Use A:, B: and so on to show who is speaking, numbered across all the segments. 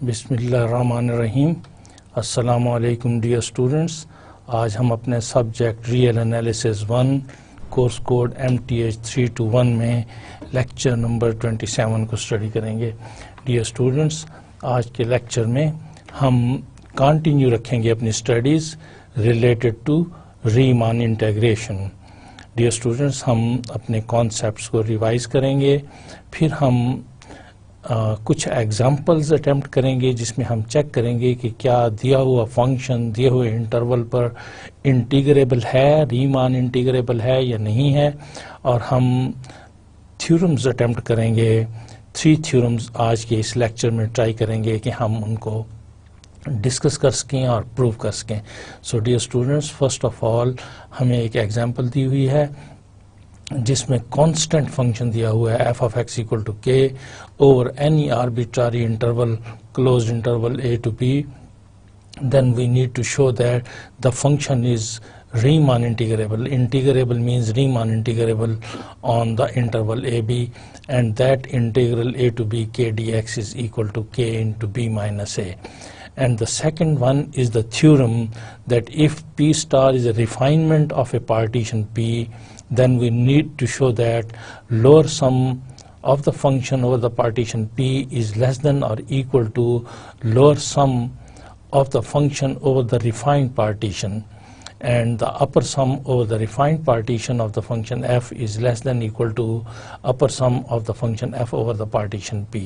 A: बिस्मिल्लाहिर्रहमानिर्रहीम। अस्सलामु अलैकुम डियर स्टूडेंट्स। आज हम अपने subject real analysis 1 course code MTH 321 में लेक्चर नंबर 27 को स्टडी करेंगे। डियर स्टूडेंट्स, आज के लेक्चर में हम कंटिन्यू रखेंगे अपनी studies related to Riemann integration. Dear students, हम अपने कॉन्सेप्ट्स को रिवाइज करेंगे, फिर हम कुछ एग्जाम्पल्स अटेम्प्ट करेंगे जिसमें हम चेक करेंगे कि क्या दिया हुआ फंक्शन दिए हुए इंटरवल पर इंटीग्रेबल है, रीमान इंटीग्रेबल है या नहीं है। और हम थ्योरम्स अटेम्प्ट करेंगे। 3 थ्योरम्स आज के इस लेक्चर में ट्राई करेंगे कि हम उनको डिस्कस कर सकें और प्रूव कर सकें। So dear students, first of all हमें एक एग्जाम्पल दी हुई है जिसमें कांस्टेंट फंक्शन दिया हुआ है f of x equal to k over any arbitrary interval, closed interval a to b. Then we need to show that the function is Riemann integrable. Integrable means Riemann integrable on the interval a b, and that integral a to b k dx is equal to k into b minus a. And the second one is the theorem that if p star is a refinement of a partition p, then we need to show that lower sum of the function over the partition p is less than or equal to lower sum of the function over the refined partition, and the upper sum over the refined partition of the function f is less than equal to upper sum of the function f over the partition p.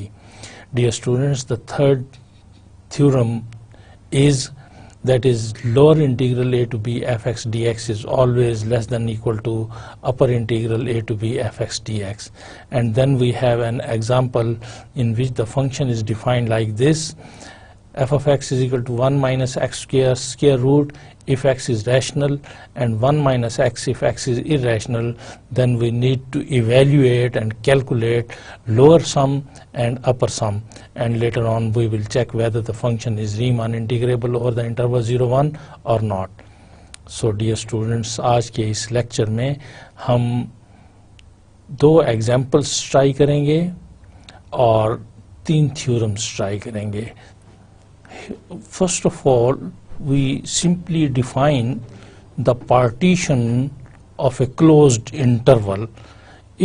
A: Dear students, the third theorem is that is lower integral a to b fx dx is always less than equal to upper integral a to b fx dx. And then we have an example in which the function is defined like this: f of x is equal to 1 minus x square root if x is rational, and 1 minus x if x is irrational. Then we need to evaluate and calculate lower sum and upper sum, and later on we will check whether the function is Riemann integrable over the interval 0 1 or not. So dear students, आज के इस lecture में हम 2 examples try करेंगे और 3 theorems try करेंगे। First of all, we simply define the partition of a closed interval.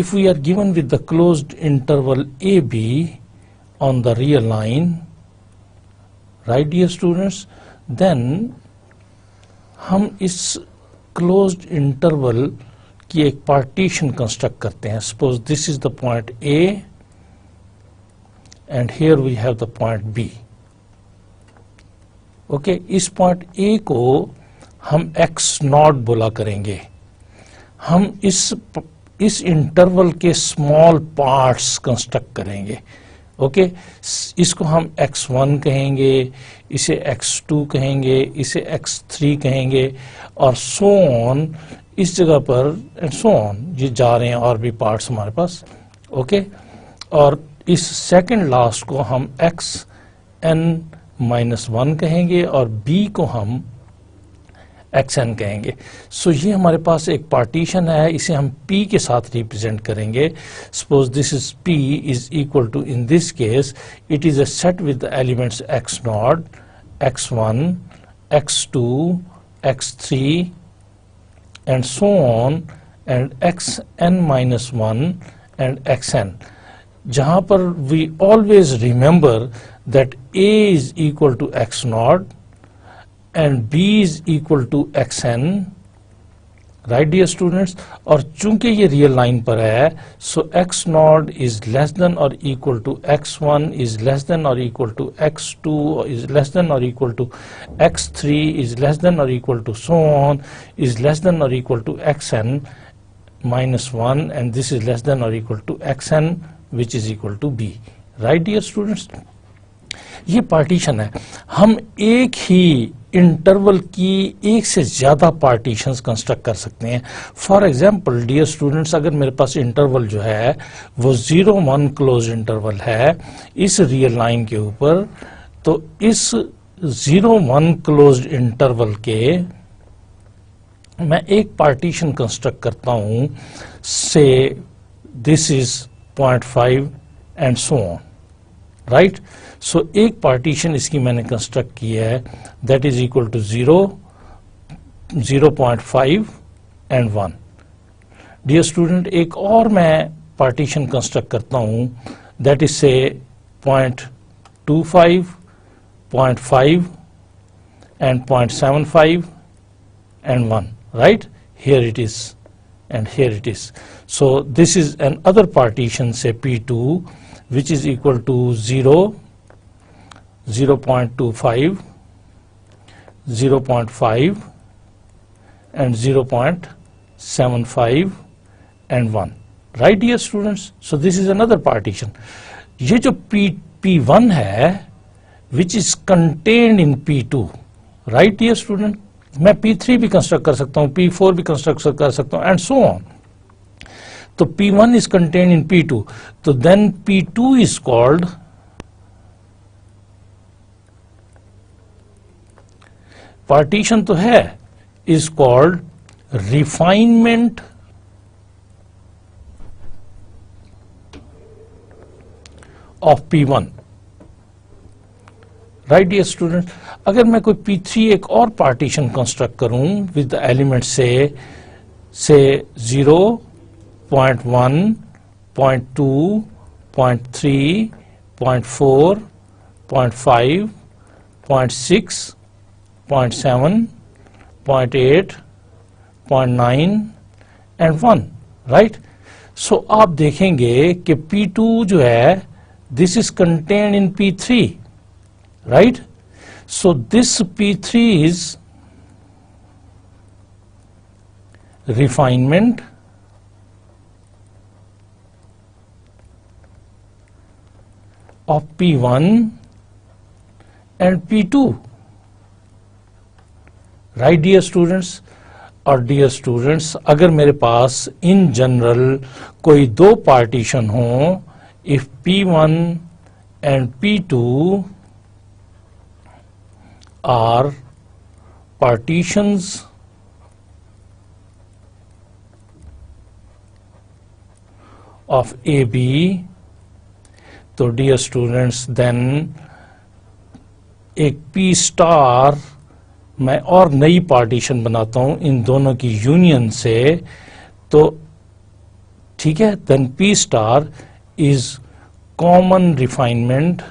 A: If we are given with the closed interval AB on the real line, right dear students, then हम इस closed interval की एक partition construct करते हैं. Suppose this is the point A and here we have the point B. Okay इस point A को हम x not बोला करेंगे। हम इस इंटरवल के स्मॉल पार्ट्स कंस्ट्रक्ट करेंगे। ओके इसको हम x1 कहेंगे, इसे x2 कहेंगे, इसे x3 कहेंगे और सो ऑन। इस जगह पर एंड सो ऑन ये जा रहे हैं और भी पार्ट्स हमारे पास। ओके और इस सेकंड लास्ट को हम xn -1 कहेंगे और b को हम xn कहेंगे। सो ये हमारे पास एक पार्टीशन है, इसे हम p के साथ रिप्रेजेंट करेंगे। Suppose this is p is equal to, in this case it is a set with the elements x0, x1, x2, x3 and so on and xn-1 and xn, जहां पर we always remember that a is equal to x0 and b is equal to xn, right dear students। और चूंकि ये real line पर है, so x0 is less than or equal to x1 is less than or equal to x2 is less than or equal to x3 is less than or equal to so on is less than or equal to xn -1, and this is less than or equal to xn which is equal to b, right dear students। ये partition है। हम एक ही interval की एक से ज्यादा partitions construct कर सकते हैं। फॉर एग्जांपल डियर स्टूडेंट्स, अगर मेरे पास इंटरवल जो है वो 0 1 क्लोज इंटरवल है इस रियल लाइन के ऊपर, तो इस 0 1 क्लोज इंटरवल के मैं एक पार्टीशन कंस्ट्रक्ट करता हूं, say this is 0.5 and so on. Right. So एक पार्टीशन इसकी मैंने कंस्ट्रक्ट की है, that is equal to 0, 0.5 and 1। Dear student, एक और मैं पार्टीशन कंस्ट्रक्ट करता हूं, दैट इज से 0.25, 0.5 and 0.75 and 1, right? Here it is and here it is. So this is another partition, say P2, which is equal to 0, 0.25, 0.5 and 0.75 and 1, right dear students? So this is another partition. ये जो P1 है which is contained in P2, right dear student? मैं P3 भी construct कर सकता हूं, P4 भी construct कर सकता हूं, एंड सो ऑन। तो P1 is contained in P2, तो then P2 is called partition तो है, is called refinement of P1, right dear student. अगर मैं कोई P3 एक और पार्टीशन कंस्ट्रक्ट करूं विद द एलिमेंट से 0, 0.1, 0.2, 0.3, 0.4, 0.5, 0.6, 0.7, 0.8, 0.9 एंड 1, राइट। सो आप देखेंगे कि P2 जो है this is contained in P3, right? So this P3 is refinement of P1 and P2, right dear students? और डियर स्टूडेंट्स, अगर मेरे पास इन जनरल कोई दो पार्टीशन हो, if P1 and P2 are partitions of AB, तो dear students then एक P star मैं और नई पार्टीशन बनाता हूं इन दोनों की यूनियन से, तो ठीक है, then P star is common refinement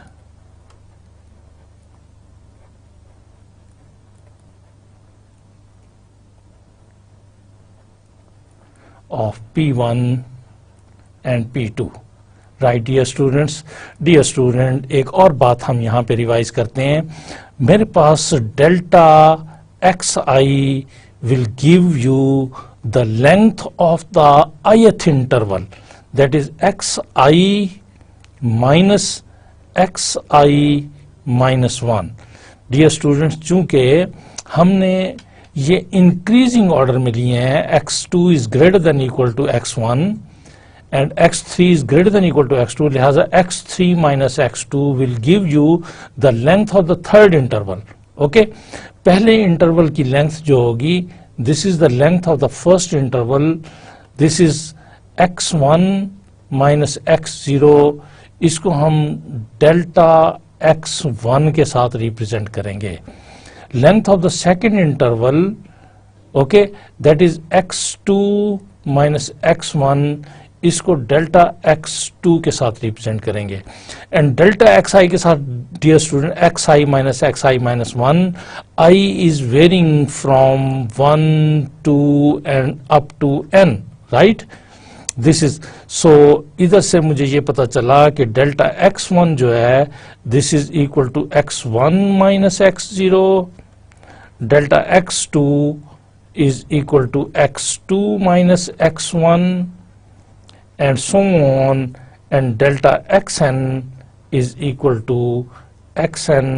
A: of P1 and P2, right dear students? Dear student, एक और बात हम यहाँ पे रिवाइज करते हैं। मेरे पास delta xi will give you the length of the ith interval, that is xi minus xi minus 1. Dear students, चूंकि हमने ये इंक्रीजिंग ऑर्डर में लिए हैं, x2 is greater than equal to x1 and x3 is greater than equal to x2, लिहाजा x3 minus x2 will give you the length of the third interval. Okay, पहले interval की length जो होगी, this is the length of the first interval, this is x1 minus x0, इसको हम delta x1 के साथ represent करेंगे। Length of the second interval, okay, that is x2 minus x1, इसको डेल्टा x2 के साथ रिप्रेजेंट करेंगे, एंड डेल्टा xi के साथ dear student xi minus xi minus 1, i is varying from 1 to and up to n, right? This is, so इधर से मुझे ये पता चला कि डेल्टा x1 जो है this is equal to x1 minus x0, delta x2 is equal to x2 minus x1 and so on, and delta xn is equal to xn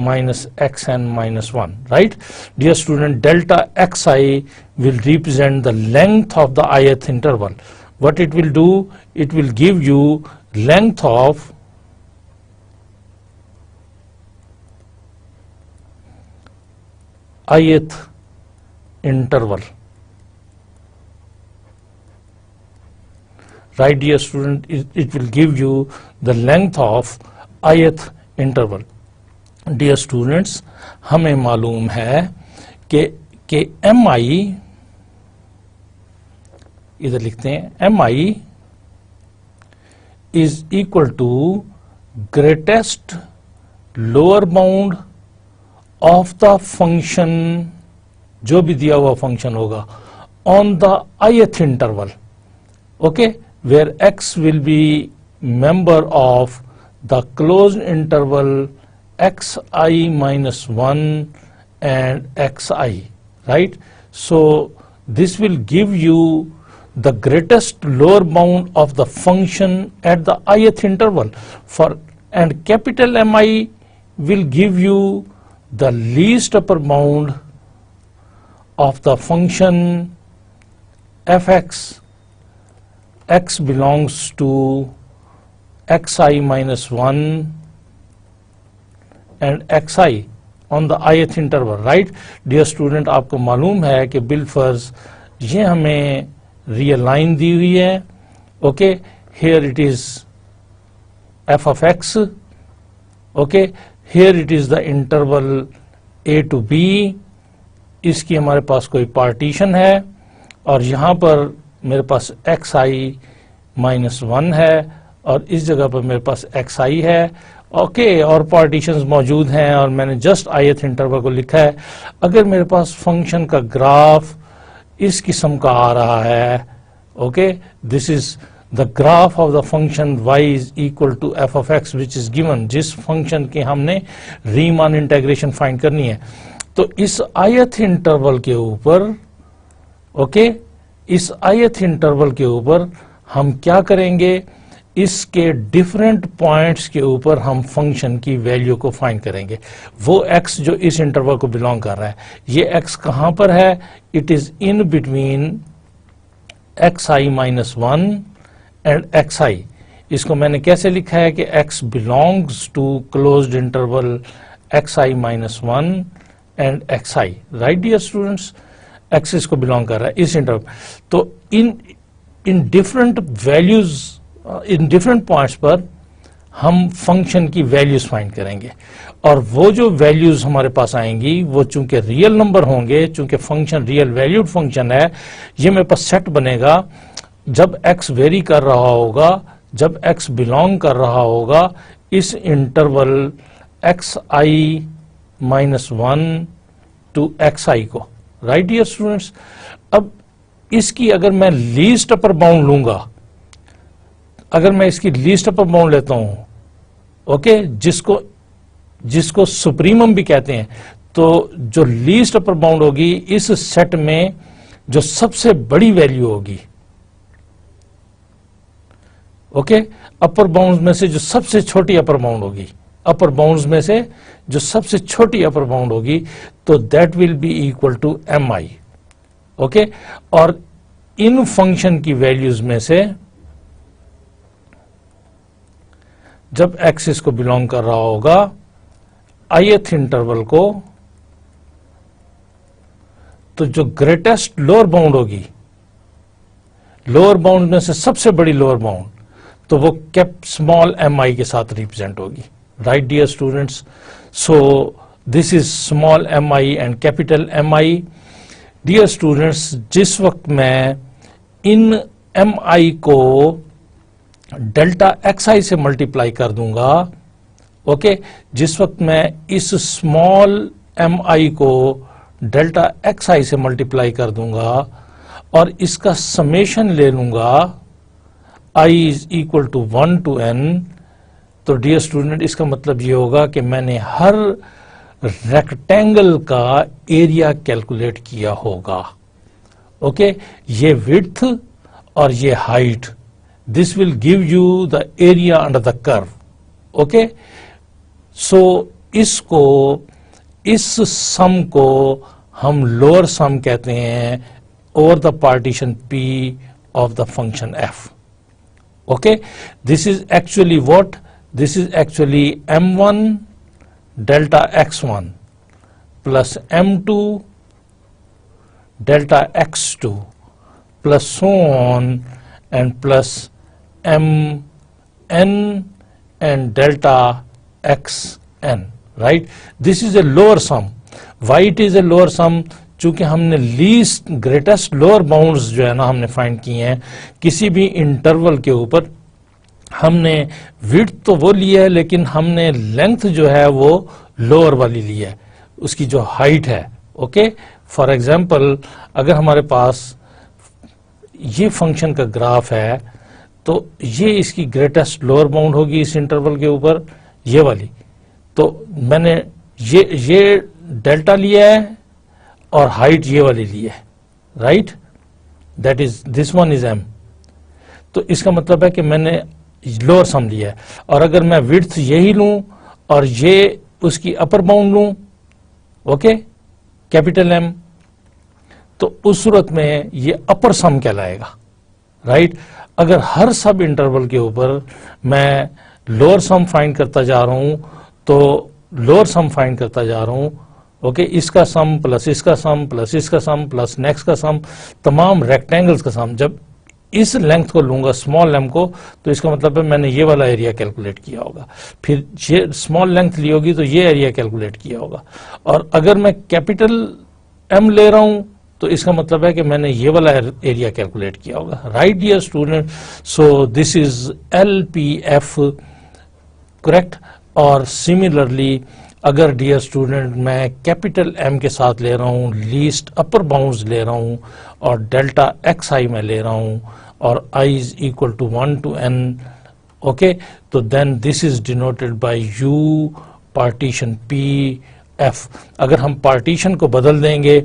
A: minus xn minus 1, right? Dear student, delta xi will represent the length of the ith interval. What it will do, it will give you length of ith interval, right dear student? It will give you the length of ith interval. Dear students, हमें मालूम है कि mi, इधर लिखते हैं mi is equal to greatest lower bound of the function, जो भी दिया हुआ फंक्शन होगा, on the ith interval, okay, where x will be member of the closed interval xi minus 1 and xi, right? So this will give you the greatest lower bound of the function at the ith interval and capital Mi will give you the least upper bound of the function fx. X belongs to xi minus 1 and xi on the ith interval, right? Dear student, आपको मालूम है कि बिलफर्ज ये हमें real line दी हुई है, okay, here it is f of x, okay, here it is the interval a to b, इसकी हमारे पास कोई पार्टीशन है और यहाँ पर मेरे पास xi माइनस 1 है और इस जगह पर मेरे पास xi है, ओके, और पार्टीशंस मौजूद हैं और मैंने जस्ट ith इंटरवल को लिखा है। अगर मेरे पास फंक्शन का ग्राफ इस किस्म का आ रहा है, okay, this is the graph of the function y is equal to f of x which is given, जिस फंक्शन की हमने रीमान इंटीग्रेशन फाइंड करनी है, तो इस ith इंटरवल के ऊपर, ओके, इस ith इंटरवल के ऊपर हम क्या करेंगे, इसके डिफरेंट पॉइंट्स के ऊपर हम फंक्शन की वैल्यू को फाइंड करेंगे। वो x जो इस इंटरवल को बिलोंग कर रहा है, ये x कहां पर है, it is in between xi minus 1 and xi। इसको मैंने कैसे लिखा है कि x belongs to closed interval xi minus 1 and xi, right dear students, x इसको बिलोंग कर रहा है इस इंटरवल। तो in different values, in different points पर हम फंक्शन की वैल्यूज फाइंड करेंगे और वो जो वैल्यूज हमारे पास आएंगी वो चूंकि रियल नंबर होंगे, चूंकि फंक्शन रियल वैल्यूड फंक्शन है, ये मेरे पास सेट बनेगा जब x वेरी कर रहा होगा, जब x बिलोंग कर रहा होगा इस interval xi minus 1 to xi को, राइट डियर स्टूडेंट्स। अब इसकी अगर मैं लीस्ट अपर बाउंड लूंगा, अगर मैं इसकी लीस्ट अपर बाउंड लेता हूं, ओके, जिसको सुप्रीमम भी कहते हैं, तो जो लीस्ट अपर बाउंड होगी इस सेट में जो सबसे बड़ी वैल्यू होगी, ओके, अपर बाउंड में से जो सबसे छोटी अपर बाउंड होगी, अपर बाउंड्स में से जो सबसे छोटी अपर बाउंड होगी, तो that will be equal to mi, okay, और इन फंक्शन की वैल्यूज में से जब x इसको बिलोंग कर रहा होगा ith इंटरवल को, तो जो ग्रेटेस्ट लोअर बाउंड होगी, लोअर बाउंड में से सबसे बड़ी लोअर बाउंड, तो वो कैप स्मॉल mi के साथ रिप्रेजेंट होगी, right dear students. So this is small mi and capital Mi। Dear students, जिस वक्त मैं इन mi को डेल्टा xi से मल्टीप्लाई कर दूंगा, ओके, जिस वक्त मैं इस स्मॉल mi को डेल्टा xi से मल्टीप्लाई कर दूंगा और इसका समेशन ले लूंगा i is equal to 1 to n, तो डियर स्टूडेंट इसका मतलब ये होगा कि मैंने हर रेक्टेंगल का एरिया कैलकुलेट किया होगा, ओके, ये विड्थ और ये height, this will give you the area under the curve, okay, so इसको, इस सम को हम लोअर सम कहते हैं over the partition p of the function f, okay, this is actually what, this is actually m1 delta x1 plus m2 delta x2 plus so on and plus mn and delta xn, right. This is a lower sum. Why it is a lower sum? चूंकि हमने least greatest lower bounds जो है ना हमने find किए हैं किसी भी इंटरवल के ऊपर. हमने विड्थ तो वो लिया है लेकिन हमने लेंथ जो है वो लोअर वाली ली है, उसकी जो हाइट है. ओके, फॉर एग्जांपल अगर हमारे पास ये फंक्शन का ग्राफ है तो ये इसकी ग्रेटेस्ट लोअर बाउंड होगी इस इंटरवल के ऊपर, ये वाली. तो मैंने ये डेल्टा लिया है और हाइट ये वाली ली है, right. That is this one is m. तो इसका मतलब है कि मैंने लोअर सम लिया है. और अगर मैं विड्थ यही लूं और ये उसकी अपर बाउंड लूं, ओके, कैपिटल M, तो उस सूरत में ये अपर सम कहलाएगा, राइट. अगर हर सब इंटरवल के ऊपर मैं लोअर सम फाइंड करता जा रहा हूं तो लोअर सम फाइंड करता जा रहा हूं, ओके, इसका सम प्लस इसका सम प्लस इसका सम प्लस नेक्स्ट का सम, तमाम रेक्टेंगल्स का सम. जब इस लेंथ को लूंगा स्मॉल m को तो इसका मतलब है मैंने ये वाला एरिया कैलकुलेट किया होगा, फिर ये स्मॉल लेंथ ली होगी तो ये एरिया कैलकुलेट किया होगा. और अगर मैं कैपिटल M ले रहा हूं तो इसका मतलब है कि मैंने ये वाला एरिया कैलकुलेट किया होगा, right dear student. So this is LPF, correct. और सिमिलरली अगर डियर स्टूडेंट मैं कैपिटल M के साथ ले रहा हूँ, लीस्ट अपर बाउंड्स ले रहा हूँ और डेल्टा xi में ले रहा हूँ और I is equal to 1 to n, okay, तो then this is denoted by U partition PF. अगर हम पार्टीशन को बदल देंगे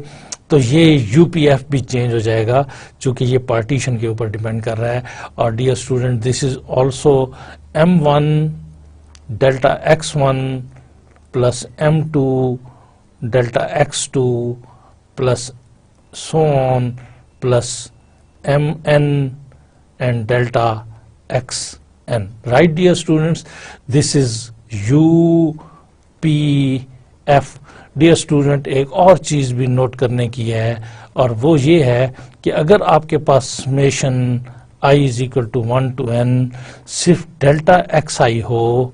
A: तो ये UPF भी चेंज हो जाएगा चूंकि ये पार्टीशन के ऊपर डिपेंड कर रहा है. और dear student this is also M1 delta x1 plus M2 delta x2 plus so on plus Mn and delta xn, right dear students. This is UPF. Dear student एक और चीज भी नोट करने की है और वो ये है कि अगर आपके पास summation I is equal to 1 to n सिर्फ डेल्टा xi हो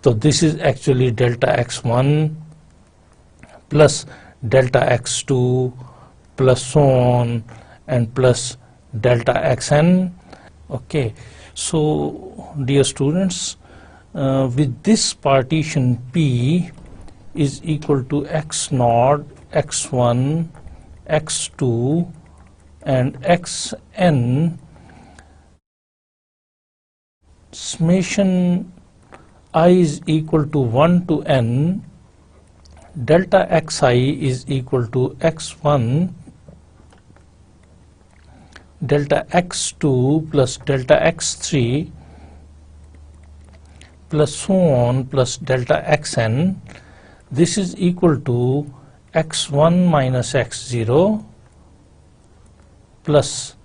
A: तो this is actually delta x1 plus delta x2 plus so on and plus delta xn. Okay, so dear students, with this partition P is equal to x0, x1, x2 and xn, summation I is equal to 1 to n, delta xi is equal to x1 delta x2 plus delta x3 plus so on plus delta xn. This is equal to x1 minus x0 plus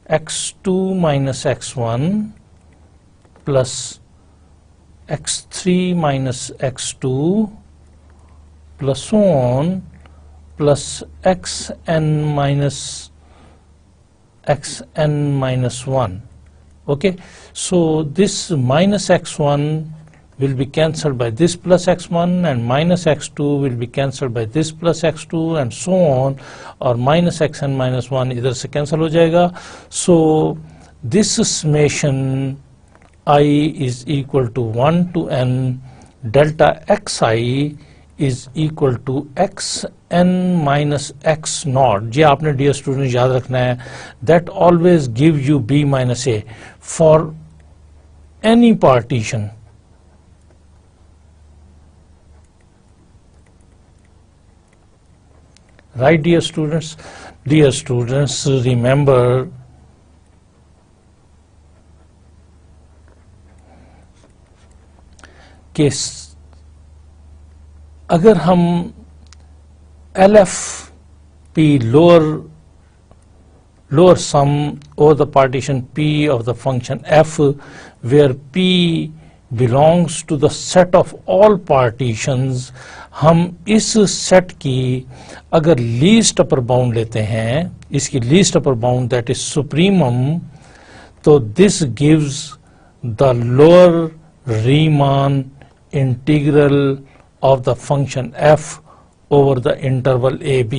A: x2 minus x1 plus x3 minus x2 plus so on plus xn minus 1. Okay, so this minus x1 will be cancelled by this plus x1 and minus x2 will be cancelled by this plus x2 and so on, और minus xn minus 1 इधर से cancel हो जाएगा. So this summation I is equal to 1 to n delta xi is equal to xn minus x naught. ये आपने dear students याद रखना है, that always give you b minus a for any partition. Right dear students? Dear students, remember कि अगर हम LFP lower sum over the partition P of the function f where P belongs to the set of all partitions, हम इस set की अगर least upper bound लेते हैं, इसकी least upper bound that is supremum, तो this gives the lower Riemann integral of the function f over the interval ab,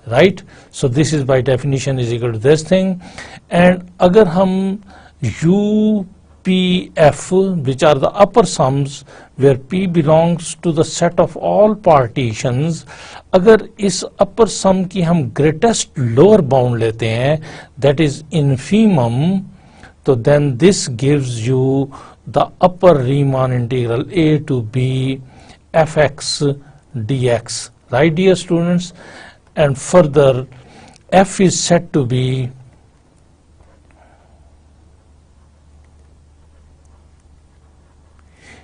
A: right? So this is by definition is equal to this thing. And agar hum u p f, which are the upper sums where p belongs to the set of all partitions, agar is upper sum ki hum greatest lower bound lete hain, that is infimum, so then this gives you the upper Riemann integral a to b fx dx, right dear students? And further f is said to be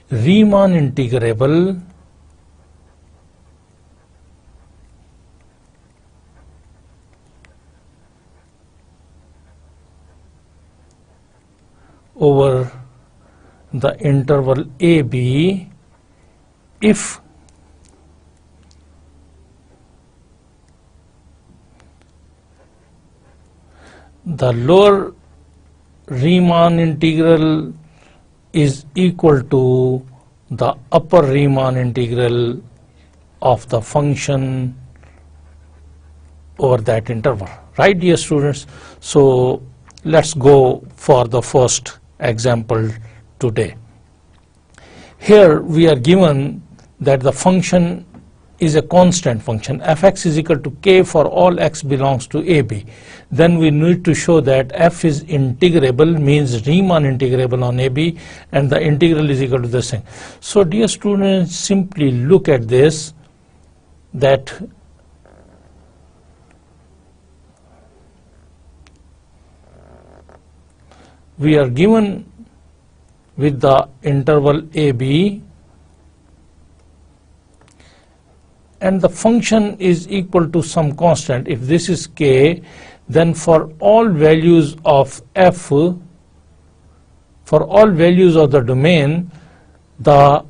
A: Riemann integrable over the interval AB if the lower Riemann integral is equal to the upper Riemann integral of the function over that interval, right dear students? So let's go for the first example today. Here we are given that the function is a constant function, fx is equal to k for all x belongs to AB. Then we need to show that f is integrable, means Riemann integrable on AB, and the integral is equal to this thing. So dear students, simply look at this, that we are given with the interval AB and the function is equal to some constant. If this is k, then for all values of f, for all values of the domain, the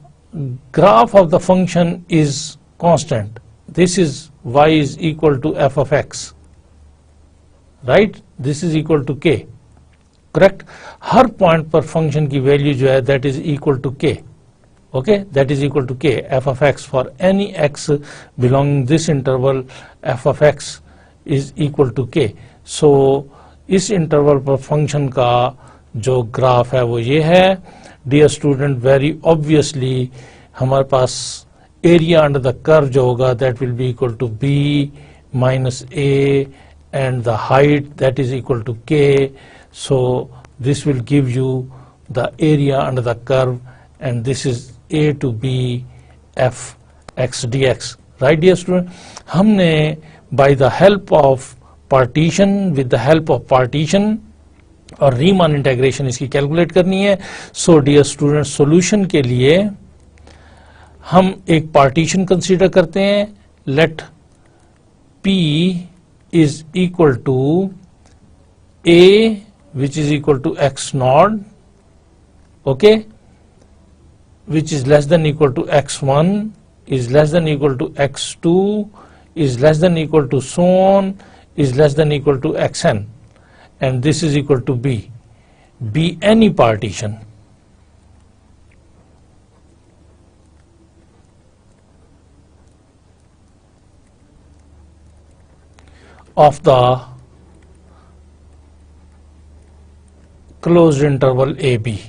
A: graph of the function is constant. This is y is equal to f of x, right? This is equal to k, correct? Her point पर function की value जो है that is equal to k. Okay, that is equal to k, f of x for any x belonging this interval, f of x is equal to k. So इस interval पर function का जो graph है वो ये है. Dear student, very obviously हमारे पास area under the curve जो होगा that will be equal to b minus a and the height that is equal to k. So this will give you the area under the curve, and this is a to b f x dx, right dear student? हमने by the help of partition, with the help of partition और Riemann integration इसकी calculate करनी है. सो dear student, solution के लिए हम एक partition consider करते हैं. Let p is equal to a which is equal to x naught, okay, which is less than equal to x1, is less than equal to x2, is less than equal to so on, is less than equal to xn, and this is equal to b. Be any partition of the closed interval AB,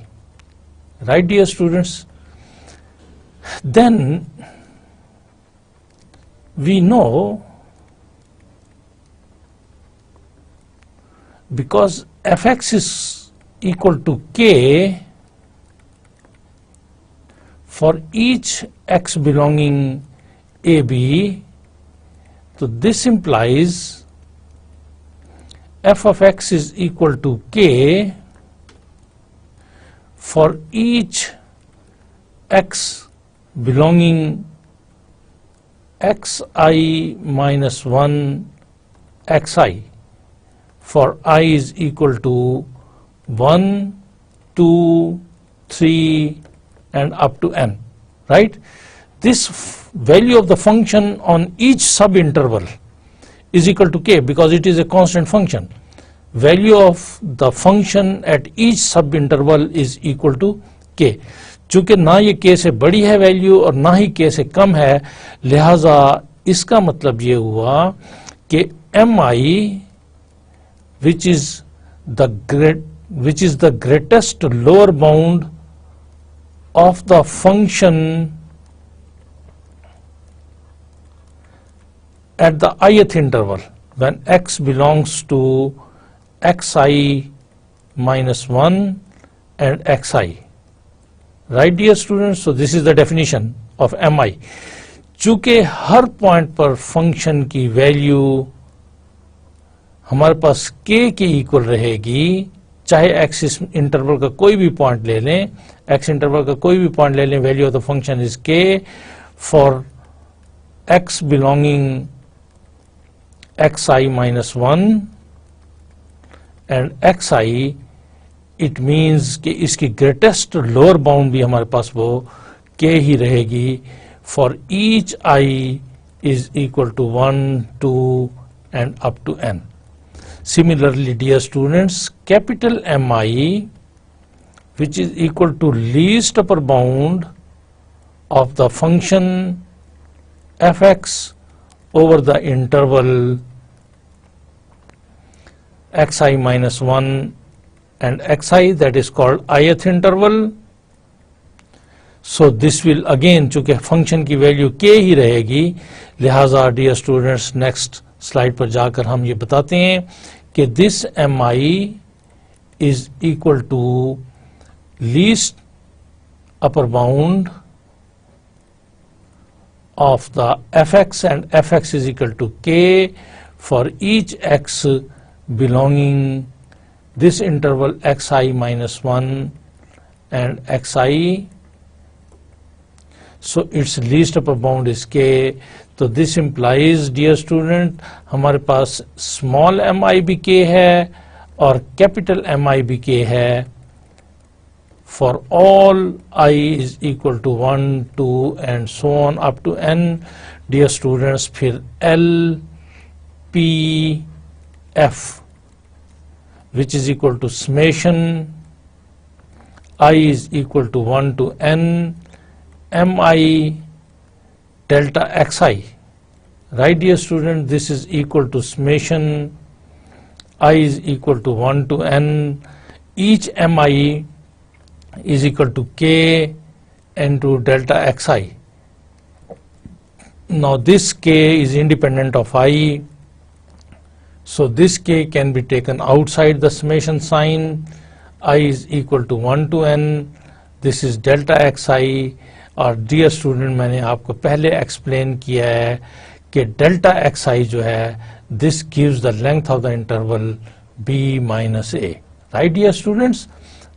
A: right dear students? Then we know, because fx is equal to k for each x belonging AB, so this implies f of x is equal to k for each x belonging xi minus 1 xi, for I is equal to 1, 2, 3 and up to n, right? This value of the function on each sub-interval is equal to k because it is a constant function. Value of the function at each sub-interval is equal to k. चूंकि ना ये k से बड़ी है value और ना ही k से कम है, लिहाजा इसका मतलब ये हुआ कि mi which is the greatest lower bound of the function at the ith interval when x belongs to xi minus 1 and xi. Right, dear students? So this is the definition of mi. चूंकि हर point पर function की value हमारे पास k के equal रहेगी, चाहे x इस interval का कोई भी पॉइंट ले लें, x इंटरवल का कोई भी पॉइंट ले लें, value of the function is k for x belonging xi minus 1 and xi, it means कि इसकी ग्रेटेस्ट लोअर बाउंड भी हमारे पास वो k ही रहेगी for each i is equal to 1, 2 and up to n. Similarly, dear students, capital Mi, which is equal to least upper bound of the function fx over the interval xi minus 1 and xi, that is called ith interval. So this will again, चूंकि function की value k ही रहेगी, लिहाजा dear students next slide पर जाकर हम ये बताते हैं कि this mi is equal to least upper bound of the fx and fx is equal to k for each x belonging this interval xi minus 1 and xi. So its least upper bound is k. तो this implies, dear student, हमारे पास small mi भी k है और capital Mi भी k है for all I is equal to 1, 2 and so on up to n. Dear students, फिर L, P, F which is equal to summation I is equal to 1 to n mi delta xi. Right, dear student, this is equal to summation I is equal to 1 to n. Each mi is equal to k into delta xi. Now this k is independent of I, so this k can be taken outside the summation sign. I is equal to 1 to n. This is delta xi. और dear student, मैंने आपको पहले explain किया है कि delta xi जो है, this gives the length of the interval b minus a. Right dear students,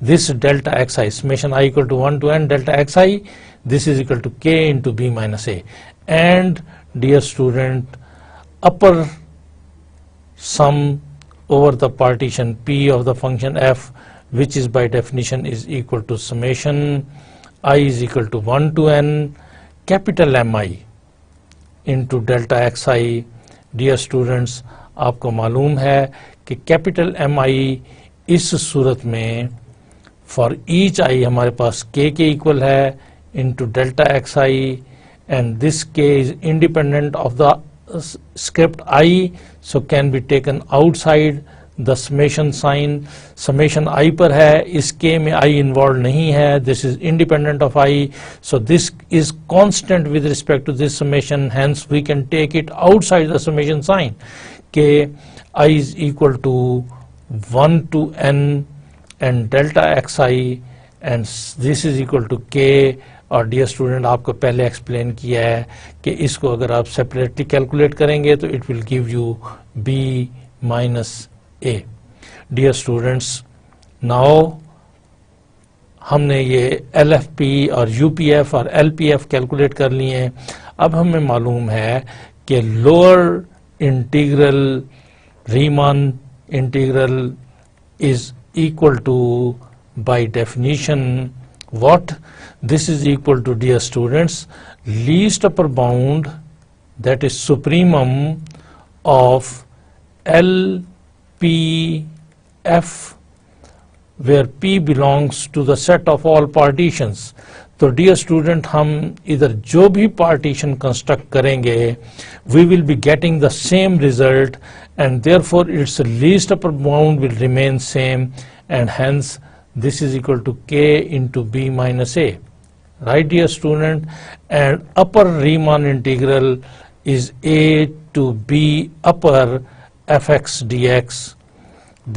A: this delta xi, summation I equal to 1 to n delta xi, this is equal to k into b minus a. And dear student, upper sum over the partition p of the function f, which is by definition is equal to summation I is equal to 1 to n capital Mi into delta xi. Dear students, आपको मालूम है कि capital Mi इस सूरत में for each i हमारे पास k के equal है into delta xi, and this k is independent of the script I, so can be taken outside the summation sign. Summation I पर है, इस k में I involved नहीं है, this is independent of I, so this is constant with respect to this summation, hence we can take it outside the summation sign. K I is equal to 1 to n and delta xi, and this is equal to k. और dear student, आपको पहले explain किया है कि इसको अगर आप separately calculate करेंगे तो it will give you b minus a. Dear students, now हमने ये LFP और UPF और LPF कैलकुलेट कर लिए हैं. अब हमें मालूम है कि lower integral Riemann integral is equal to by definition what? This is equal to, dear students, least upper bound, that is supremum of LPF, where P belongs to the set of all partitions. तो dear student हम इधर जो भी partition construct करेंगे we will be getting the same result and therefore its least upper bound will remain same and hence this is equal to k into b minus a, right dear student, and upper Riemann integral is a to b upper fx dx.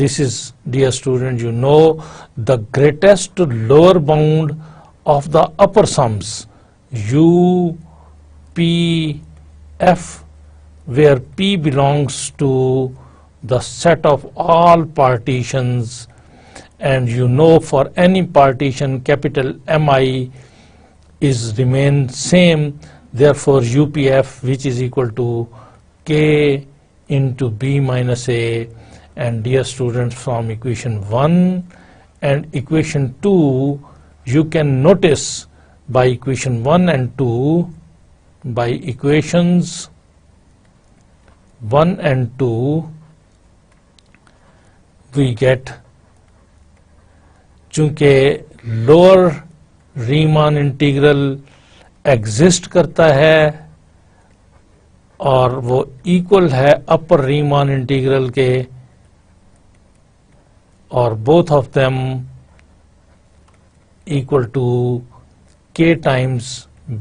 A: This is, dear student, you know the greatest lower bound of the upper sums u p f, where p belongs to the set of all partitions. And you know for any partition capital Mi is remain same, therefore UPF, which is equal to k into b minus a. And dear students, from equation 1 and equation 2 you can notice by equation 1 and 2, by equations 1 and 2 we get, चूंकि lower Riemann integral exist करता है और वो equal है अपर Riemann integral के, और both of them equal to k times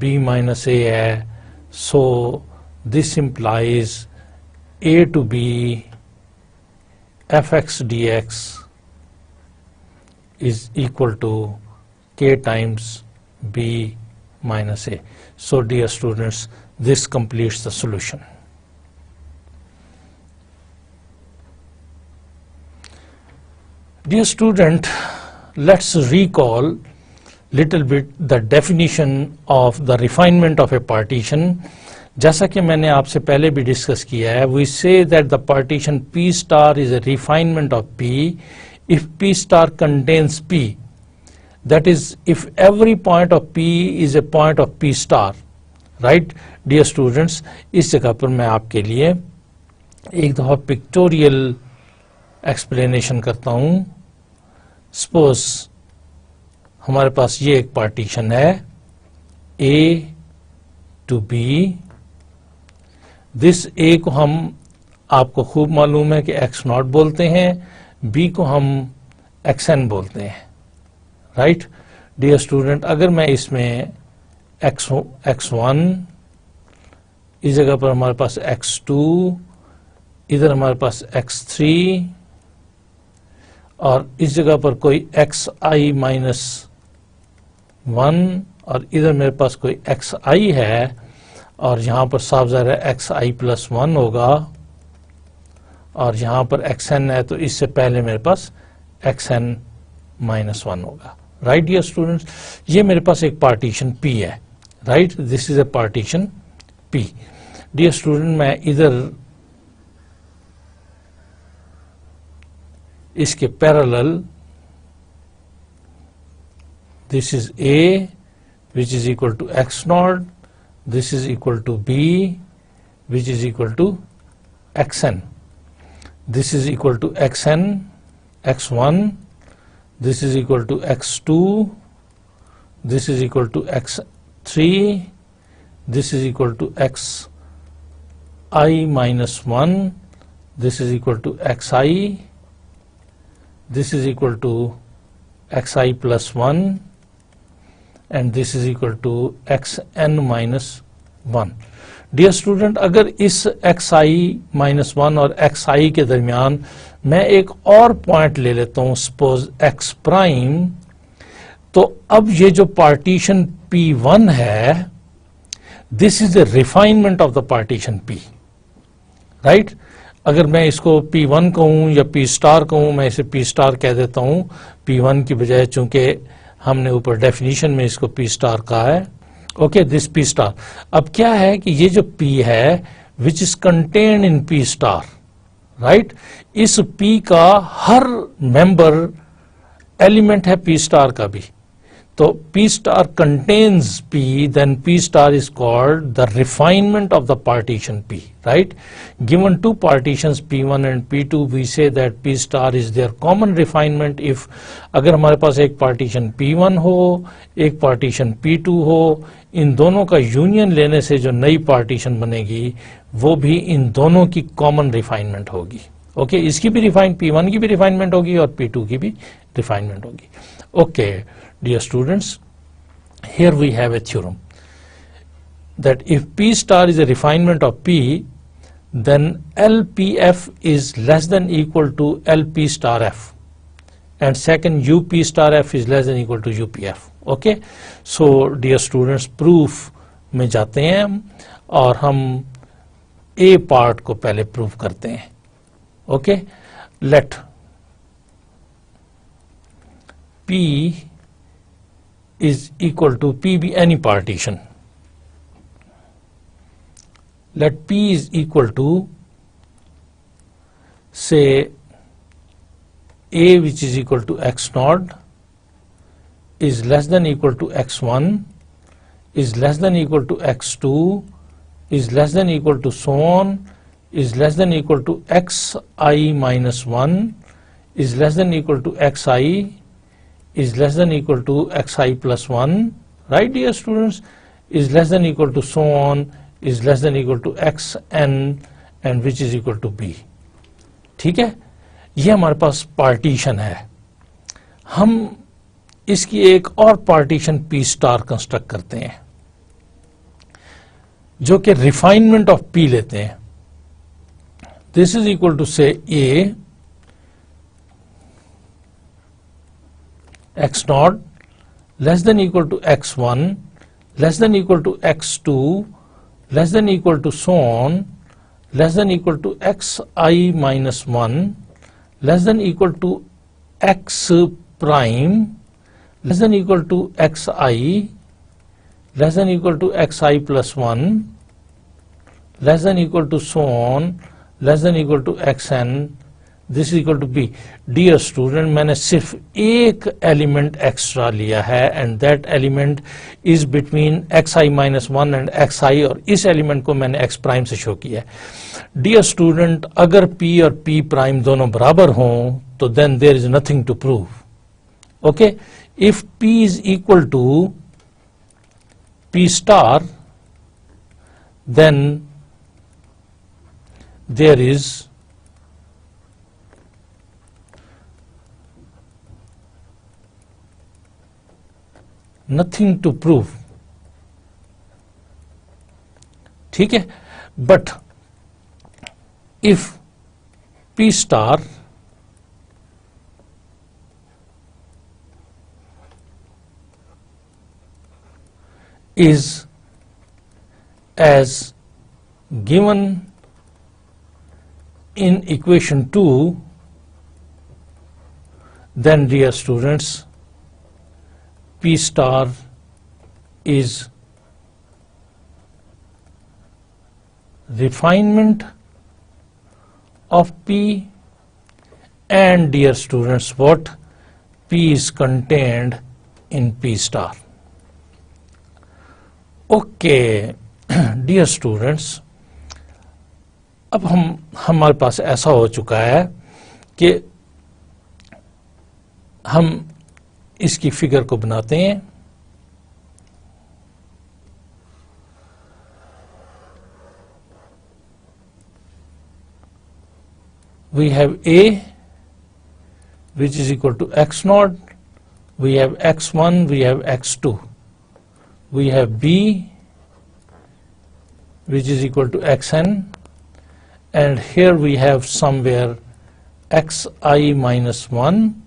A: b minus a है. So this implies a to b fx dx is equal to k times b minus a. So dear students, this completes the solution. Dear student, let's recall little bit the definition of the refinement of a partition. जैसा कि मैंने आपसे पहले भी discuss किया है, we say that the partition P star is a refinement of P if P star contains P, that is if every point of P is a point of P star, right dear students. इस जगह पर मैं आपके लिए एक दफा pictorial explanation करता हूं. सपोज हमारे पास ये एक पार्टीशन है A to B. This A को हम, आपको खूब मालूम है कि x0 बोलते हैं, B को हम xn बोलते हैं, राइट डियर स्टूडेंट. अगर मैं इसमें x1, इस जगह पर हमारे पास x2, इधर हमारे पास x3 और इस जगह पर कोई xi माइनस 1 और इधर मेरे पास कोई xi है और यहाँ पर साफ ज़ाहिर है xi प्लस 1 होगा और यहाँ पर xn है तो इससे पहले मेरे पास xn माइनस 1 होगा, राइट डियर स्टूडेंट्स. ये मेरे पास एक पार्टीशन P है, right, this is a partition P. Dear student, मैं इधर इसके parallel this is A which is equal to x0, this is equal to B which is equal to xn. This is equal to xn, x1, this is equal to x2, this is equal to x3, this is equal to xi minus 1, this is equal to xi, this is equal to xi plus 1 and this is equal to xn minus 1. Dear student, अगर इस xi minus 1 और xi के दरमियान मैं एक और point ले लेता हूं, सपोज x प्राइम, तो अब ये जो पार्टीशन P1 है, this is the refinement of the partition P, right. अगर मैं इसको P1 कहूं या P स्टार कहूं, मैं इसे P स्टार कह देता हूं P1 की बजाय, चूंकि हमने ऊपर डेफिनेशन में इसको P स्टार कहा है. Okay, this P star. अब क्या है कि ये जो P है which is contained in P star, right, इस P का हर मेंबर एलिमेंट है P स्टार का भी. तो P star contains P, then P star is called the refinement of the partition P, right? Given two partitions P1 and P2, we say that P star is their common refinement. If अगर हमारे पास एक partition P1 हो, एक partition P2 हो, इन दोनों का union लेने से जो नई partition बनेगी वो भी इन दोनों की common refinement होगी. ओके इसकी भी रिफाइन P1 की भी रिफाइनमेंट होगी और P2 की भी रिफाइनमेंट होगी. Okay dear students, here we have a theorem that if P star is a refinement of P, then LPF is less than equal to LP star F, and second UP star F is less than equal to UPF. Okay, so dear students, proof में जाते हैं हम और हम A part को पहले prove करते हैं. Okay, let P is equal to P be any partition. Let P is equal to, say, A which is equal to x naught is less than equal to x1 is less than equal to x2 is less than equal to so on is less than equal to xi minus 1 is less than equal to xi is less than equal to xi plus 1, right dear students, is less than equal to so on is less than equal to xn and which is equal to b. ठीक है, ये हमारे पास partition है. हम इसकी एक और partition P star construct करते हैं जो कि रिफाइनमेंट ऑफ P लेते हैं. This is equal to say A x naught less than equal to x1 less than equal to x2 less than equal to so on less than equal to xi minus 1 less than equal to x prime less than equal to xi less than equal to xi plus 1 less than equal to so on less than equal to xn, this is equal to b. Dear student, मैंने सिर्फ एक element extra लिया है and that element is between xi minus 1 and xi और इस element को मैंने x prime से शो किया है. Dear student, अगर p और p प्राइम दोनों बराबर हों तो then there is nothing to prove. Okay, if p is equal to p star, then there is nothing to prove. ठीक है, but if P star is as given in equation 2, then dear students, P star is refinement of P, and dear students, what? P is contained in P star. Okay, dear students, अब हमारे पास ऐसा हो चुका है कि हम इसकी figure को बनाते हैं. We have A which is equal to x naught, we have x1, we have x2, we have B which is equal to xn, and here we have somewhere xi minus 1,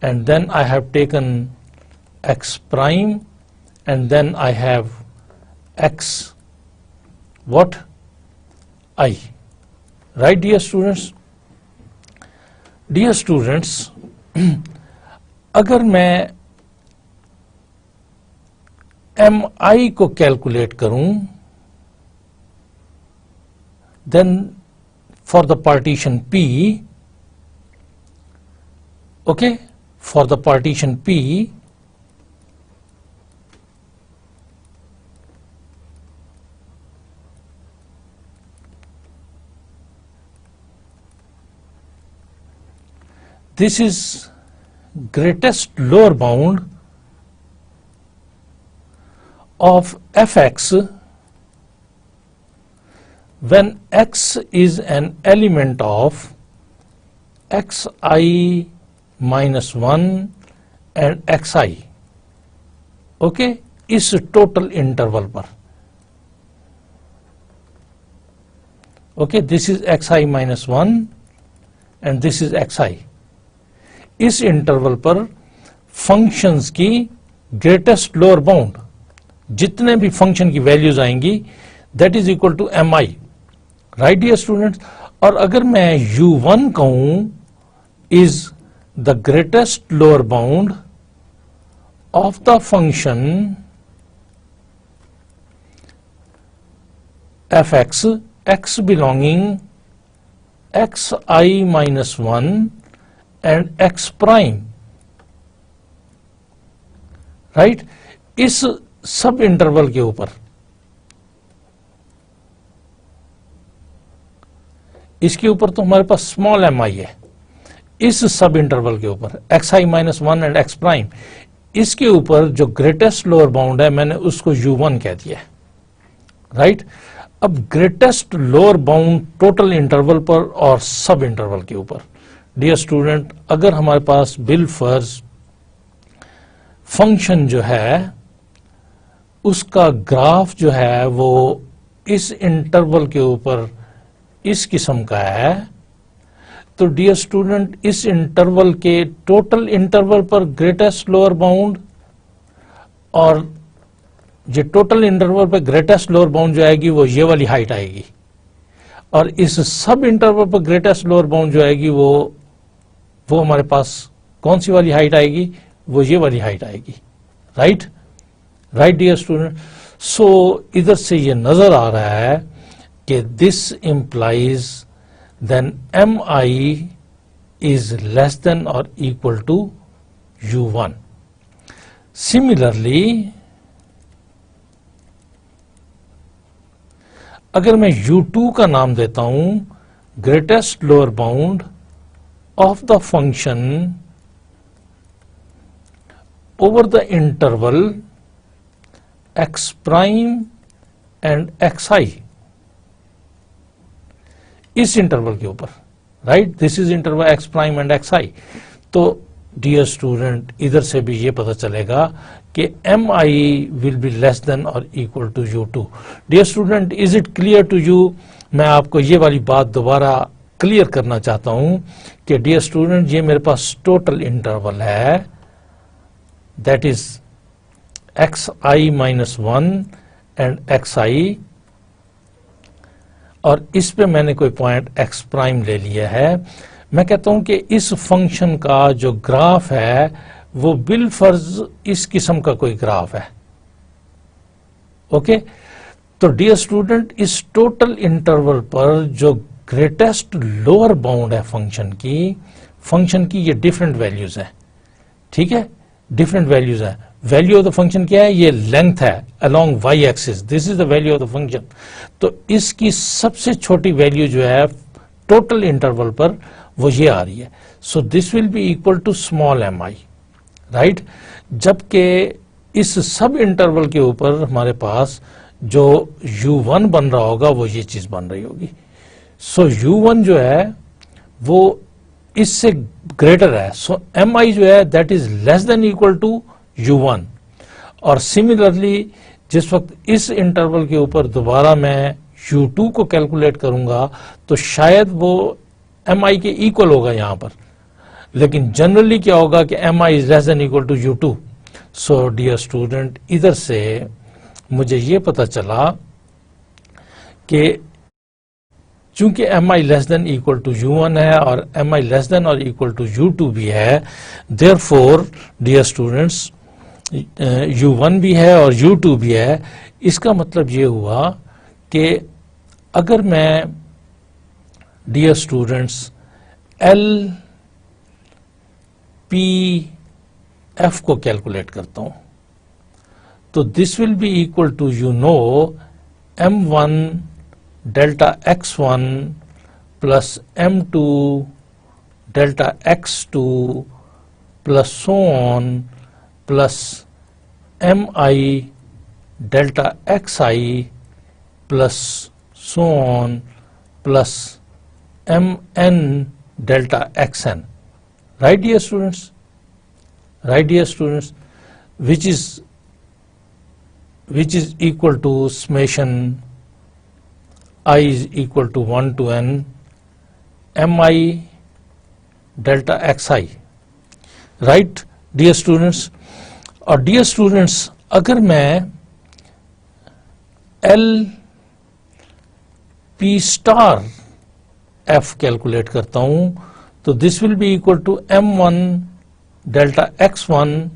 A: and then I have taken x prime, and then I have x what? I. Right, dear students? Dear students, अगर मैं mi को calculate करूं, then for the partition P, okay, for the partition P, this is greatest lower bound of fx when x is an element of xi minus 1 and xi, okay, इस total interval पर, okay, this is xi minus 1 and this is xi। इस interval पर functions की greatest lower bound, जितने भी function की values आएंगी, that is equal to mi, right dear students. और अगर मैं u1 कहूं is the greatest lower bound of the function fx, x belonging xi minus 1 and x prime, right, इस सब इंटरवल के ऊपर, इसके ऊपर तो हमारे पास स्मॉल mi है, इस सब इंटरवल के ऊपर xi minus 1 and x prime, इसके ऊपर जो ग्रेटेस्ट लोअर बाउंड है मैंने उसको u1 कह दिया, राइट। अब greatest lower bound total interval पर और सब इंटरवल के ऊपर, डियर स्टूडेंट, अगर हमारे पास बिलफर्ज फंक्शन जो है उसका ग्राफ जो है वो इस इंटरवल के ऊपर इस किस्म का है, तो डियर स्टूडेंट इस इंटरवल के टोटल इंटरवल पर ग्रेटेस्ट लोअर बाउंड और जो टोटल इंटरवल पर ग्रेटेस्ट लोअर बाउंड जो आएगी वो ये वाली हाइट आएगी, और इस सब इंटरवल पर ग्रेटेस्ट लोअर बाउंड जो आएगी वो हमारे पास कौन सी वाली हाइट आएगी, वो ये वाली हाइट आएगी, राइट, राइट डियर स्टूडेंट। सो इधर से ये नजर आ रहा है कि this implies then mi is less than or equal to u1. Similarly, अगर मैं u2 का नाम देता हूं greatest lower bound of the function over the interval x prime and xi, इस इंटरवल के ऊपर, right, this is interval x prime and xi, तो डियर स्टूडेंट इधर से भी ये पता चलेगा कि mi will be less than और equal to u2। Dear student, is it clear to you? मैं आपको ये वाली बात दोबारा क्लियर करना चाहता हूं कि डियर स्टूडेंट ये मेरे पास टोटल इंटरवल है, that is xi minus 1 and xi, और इस पे मैंने कोई पॉइंट x प्राइम ले लिया है। मैं कहता हूं कि इस फंक्शन का जो ग्राफ है वो बिलफर्ज इस किस्म का कोई ग्राफ है, ओके। तो डियर स्टूडेंट इस टोटल इंटरवल पर जो ग्रेटेस्ट लोअर बाउंड है फंक्शन की ये डिफरेंट वैल्यूज है, ठीक है, डिफरेंट वैल्यूज है। वैल्यू ऑफ द फंक्शन क्या है? ये लेंथ है along y axis, this is the value of the function. तो इसकी सबसे छोटी वैल्यू जो है टोटल इंटरवल पर वो ये आ रही है, so this will be equal to small mi, right. जबकि इस सब इंटरवल के ऊपर हमारे पास जो u1 बन रहा होगा वो ये चीज बन रही होगी, सो u1 जो है वो इससे ग्रेटर है, सो mi जो है that is less than equal to u1। और सिमिलरली जिस वक्त इस इंटरवल के ऊपर दोबारा मैं u2 को कैलकुलेट करूंगा तो शायद वो mi के इक्वल होगा यहां पर, लेकिन जनरली क्या होगा कि mi is less than equal to u2। So dear student इधर से मुझे ये पता चला कि चूंकि mi less than equal to u1 है और mi लेस देन और इक्वल टू u2 भी है, देयरफॉर डियर स्टूडेंट्स u1 भी है और u2 भी है। इसका मतलब ये हुआ कि अगर मैं dear students L P F को कैलकुलेट करता हूं तो this will be equal to m1 delta x1 plus m2 delta x2 plus so on plus mi delta xi plus so on plus mn delta xn. Right, dear students? Right, dear students? Which is equal to summation I is equal to 1 to n mi delta xi. Right, dear students? और dear students, अगर मैं L P star F calculate करता हूं तो this will be equal to m1 delta x1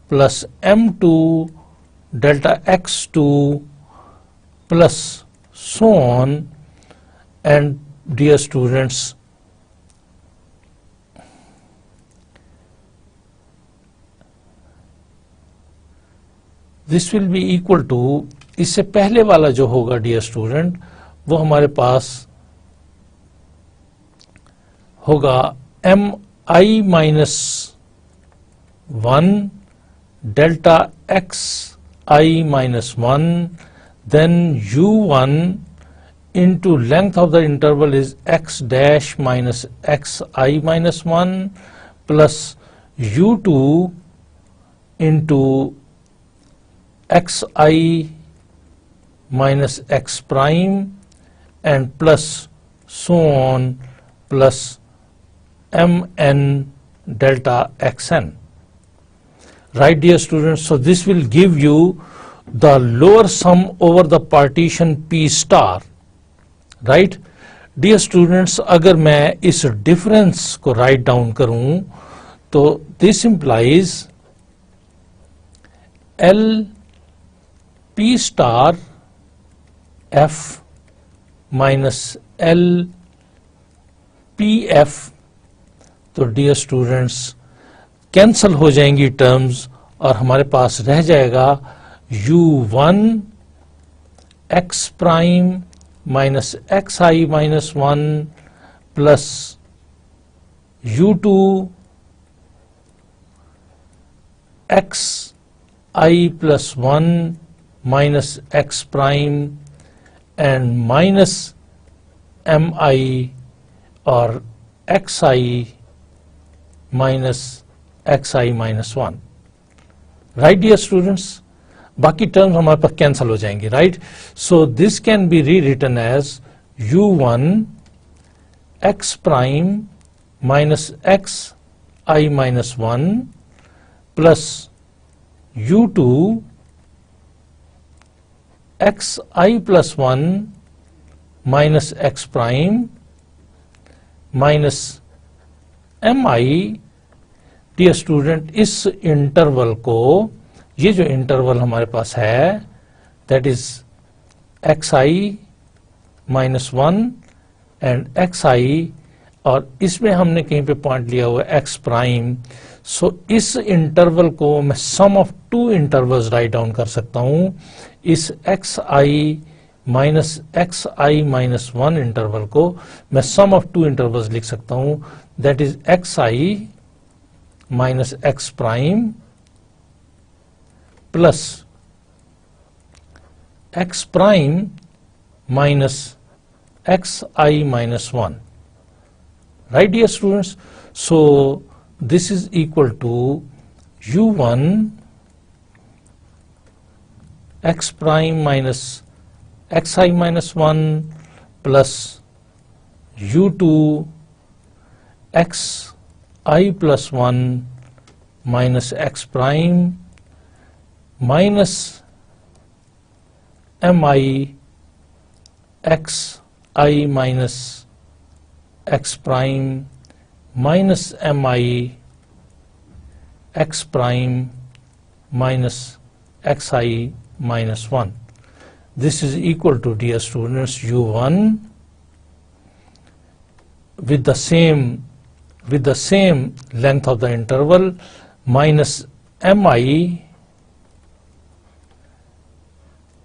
A: plus m2 delta x2 plus so on, and dear students, this will be equal to, इससे पहले वाला जो होगा डियर स्टूडेंट वो हमारे पास होगा mi minus 1 delta xi minus 1 then u1 into length of the interval is x dash minus xi minus 1 plus u2 into xi minus x prime and plus so on plus mn delta xn. Right, dear students? So this will give you the lower sum over the partition P star. Right, dear students, अगर मैं इस difference को write down करूं तो this implies L P star F minus L P F. तो dear students cancel हो जाएंगी terms और हमारे पास रह जाएगा u1 x prime minus xi minus 1 plus u2 xi plus 1 minus x prime and minus mi or xi minus xi minus 1. Right, dear students? बाकी terms हमारे पास कैंसल हो जाएंगे. Right, so this can be rewritten as u1 x prime minus xi minus 1 plus u2 xi plus 1 minus x prime minus mi. Dear student, इस interval को, ये जो interval हमारे पास है that is xi minus 1 and xi, और इसमें हमने कहीं पे पॉइंट लिया हुआ है x प्राइम. सो इस इंटरवल को मैं sum of two intervals write down कर सकता हूं. इस xi minus xi minus 1 interval को मैं सम ऑफ टू इंटरवल्स लिख सकता हूं, that is xi minus x prime plus x prime minus xi minus 1. Right, dear students? So this is equal to u1 x prime minus xi minus 1 plus u2 xi plus 1 minus x prime minus mi xi minus x prime minus mi x prime minus xi minus 1. This is equal to, dear students, u1 with the same length of the interval minus mi,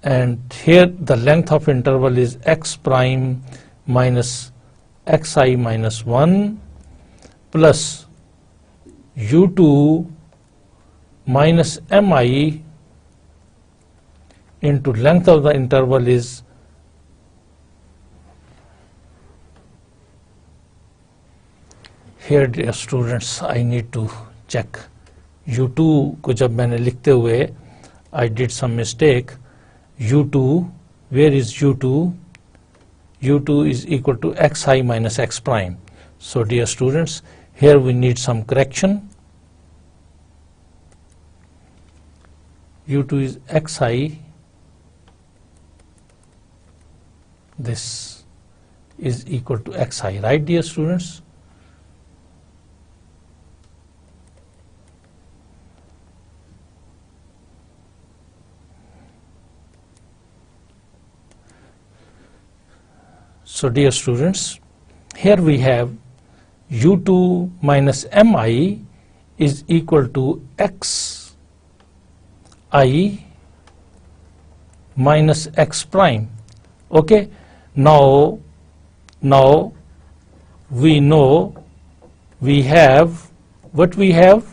A: and here the length of interval is x prime minus xi minus 1 plus u2 minus mi into length of the interval is here. Dear students, I need to check u2 को जब मैंने लिखते हुए I did some mistake. u2, where is u2? u2 is equal to xi minus x prime. So dear students, here we need some correction. u2 is xi, this is equal to xi, right dear students? So dear students, here we have u2 minus mi is equal to xi minus x prime. Okay, now we know we have what we have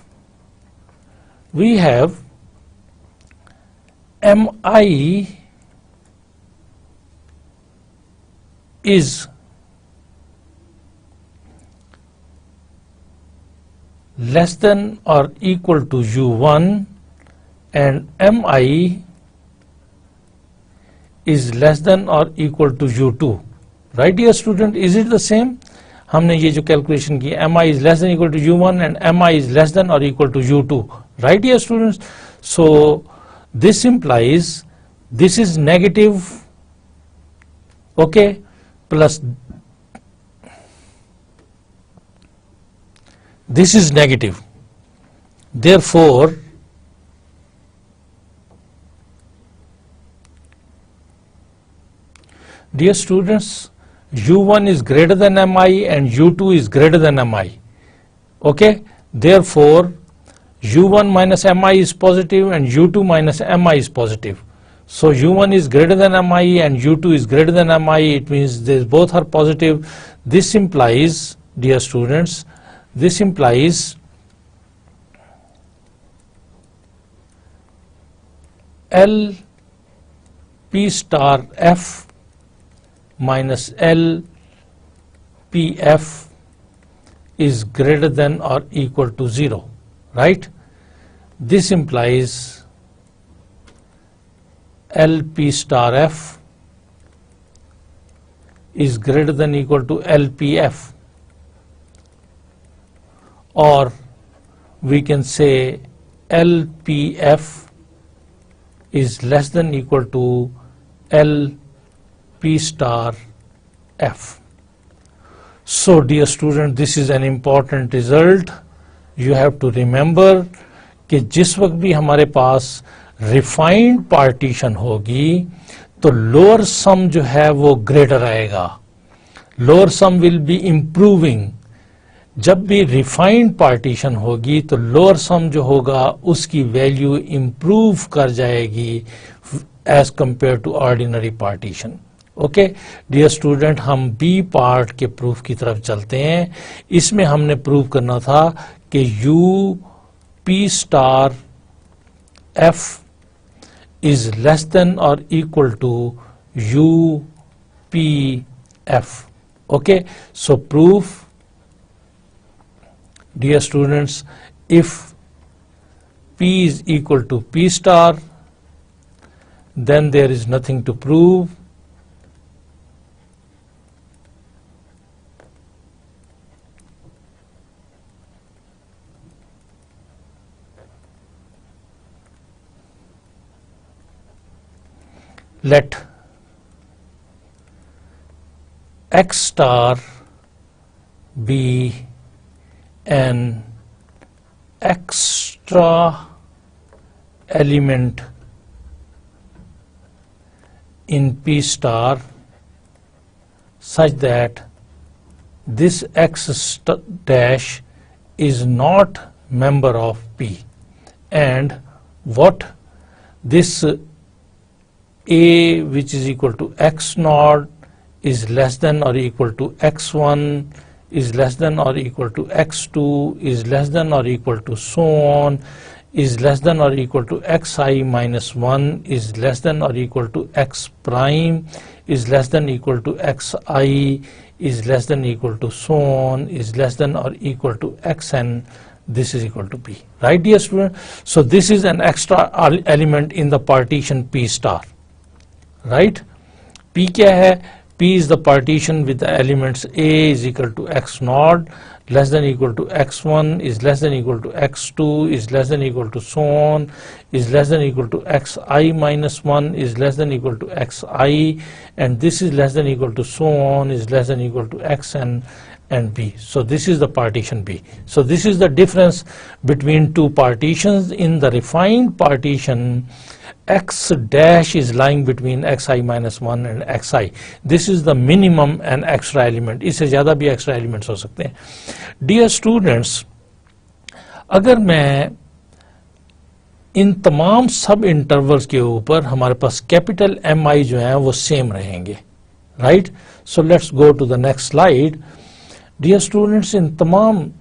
A: mi is less than or equal to u1 and mi is less than or equal to u2, right dear student? Is it the same? हमने ये जो calculation की mi is less than equal to u1 and mi is less than or equal to u2, right dear students? So this implies this is negative, okay, plus this is negative. Therefore dear students, u1 is greater than mi and u2 is greater than mi. Okay, therefore u1 minus mi is positive and u2 minus mi is positive. So u1 is greater than mi and u2 is greater than mi. It means they both are positive. This implies, dear students, this implies L P star F minus L P F is greater than or equal to 0, right? This implies LP star F is greater than equal to LPF, or we can say LPF is less than equal to LP star F. So dear student, this is an important result. You have to remember कि जिस वक्त भी हमारे पास refined partition होगी तो lower sum जो है वो ग्रेटर आएगा. Lower sum will be improving. जब भी रिफाइंड पार्टीशन होगी तो लोअर सम जो होगा उसकी वैल्यू इम्प्रूव कर जाएगी as compare to ordinary partition. Okay dear student, हम बी पार्ट के प्रूफ की तरफ चलते हैं. इसमें हमने प्रूव करना था कि U P star F is less than or equal to UPF. Okay, so proof, dear students, if P is equal to P star, then there is nothing to prove. Let X star be an extra element in P star such that this X dash is not member of P, and what this A which is equal to x naught is less than or equal to x1 is less than or equal to x2 is less than or equal to so on is less than or equal to xi minus 1 is less than or equal to x prime is less than equal to xi is less than equal to so on is less than or equal to xn, this is equal to p. Right, dear student? So this is an extra element in the partition p star. Right? P क्या है? P is the partition with the elements A is equal to x naught less than equal to x1 is less than equal to x2 is less than equal to so on is less than equal to xi minus 1 is less than equal to xi, and this is less than equal to so on is less than equal to xn and b. So this is the partition B. So this is the difference between two partitions. In the refined partition, x dash is lying between xi minus 1 and xi. This is the minimum and extra element. इससे ज़्यादा भी extra elements हो सकते हैं. Dear students, अगर मैं इन तमाम सब इंटरवल्स के ऊपर हमारे पास कैपिटल mi जो हैं वो सेम रहेंगे. Right? So let's go to the next slide. Dear students, इन तमाम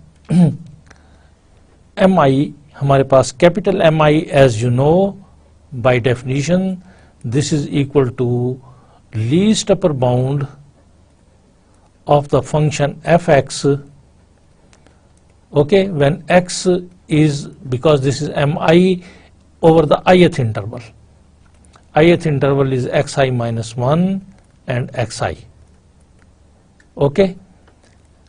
A: mi हमारे पास capital mi as you know, by definition, this is equal to least upper bound of the function fx, okay, when x is, because this is mi over the ith interval. Ith interval is xi minus 1 and xi. Okay,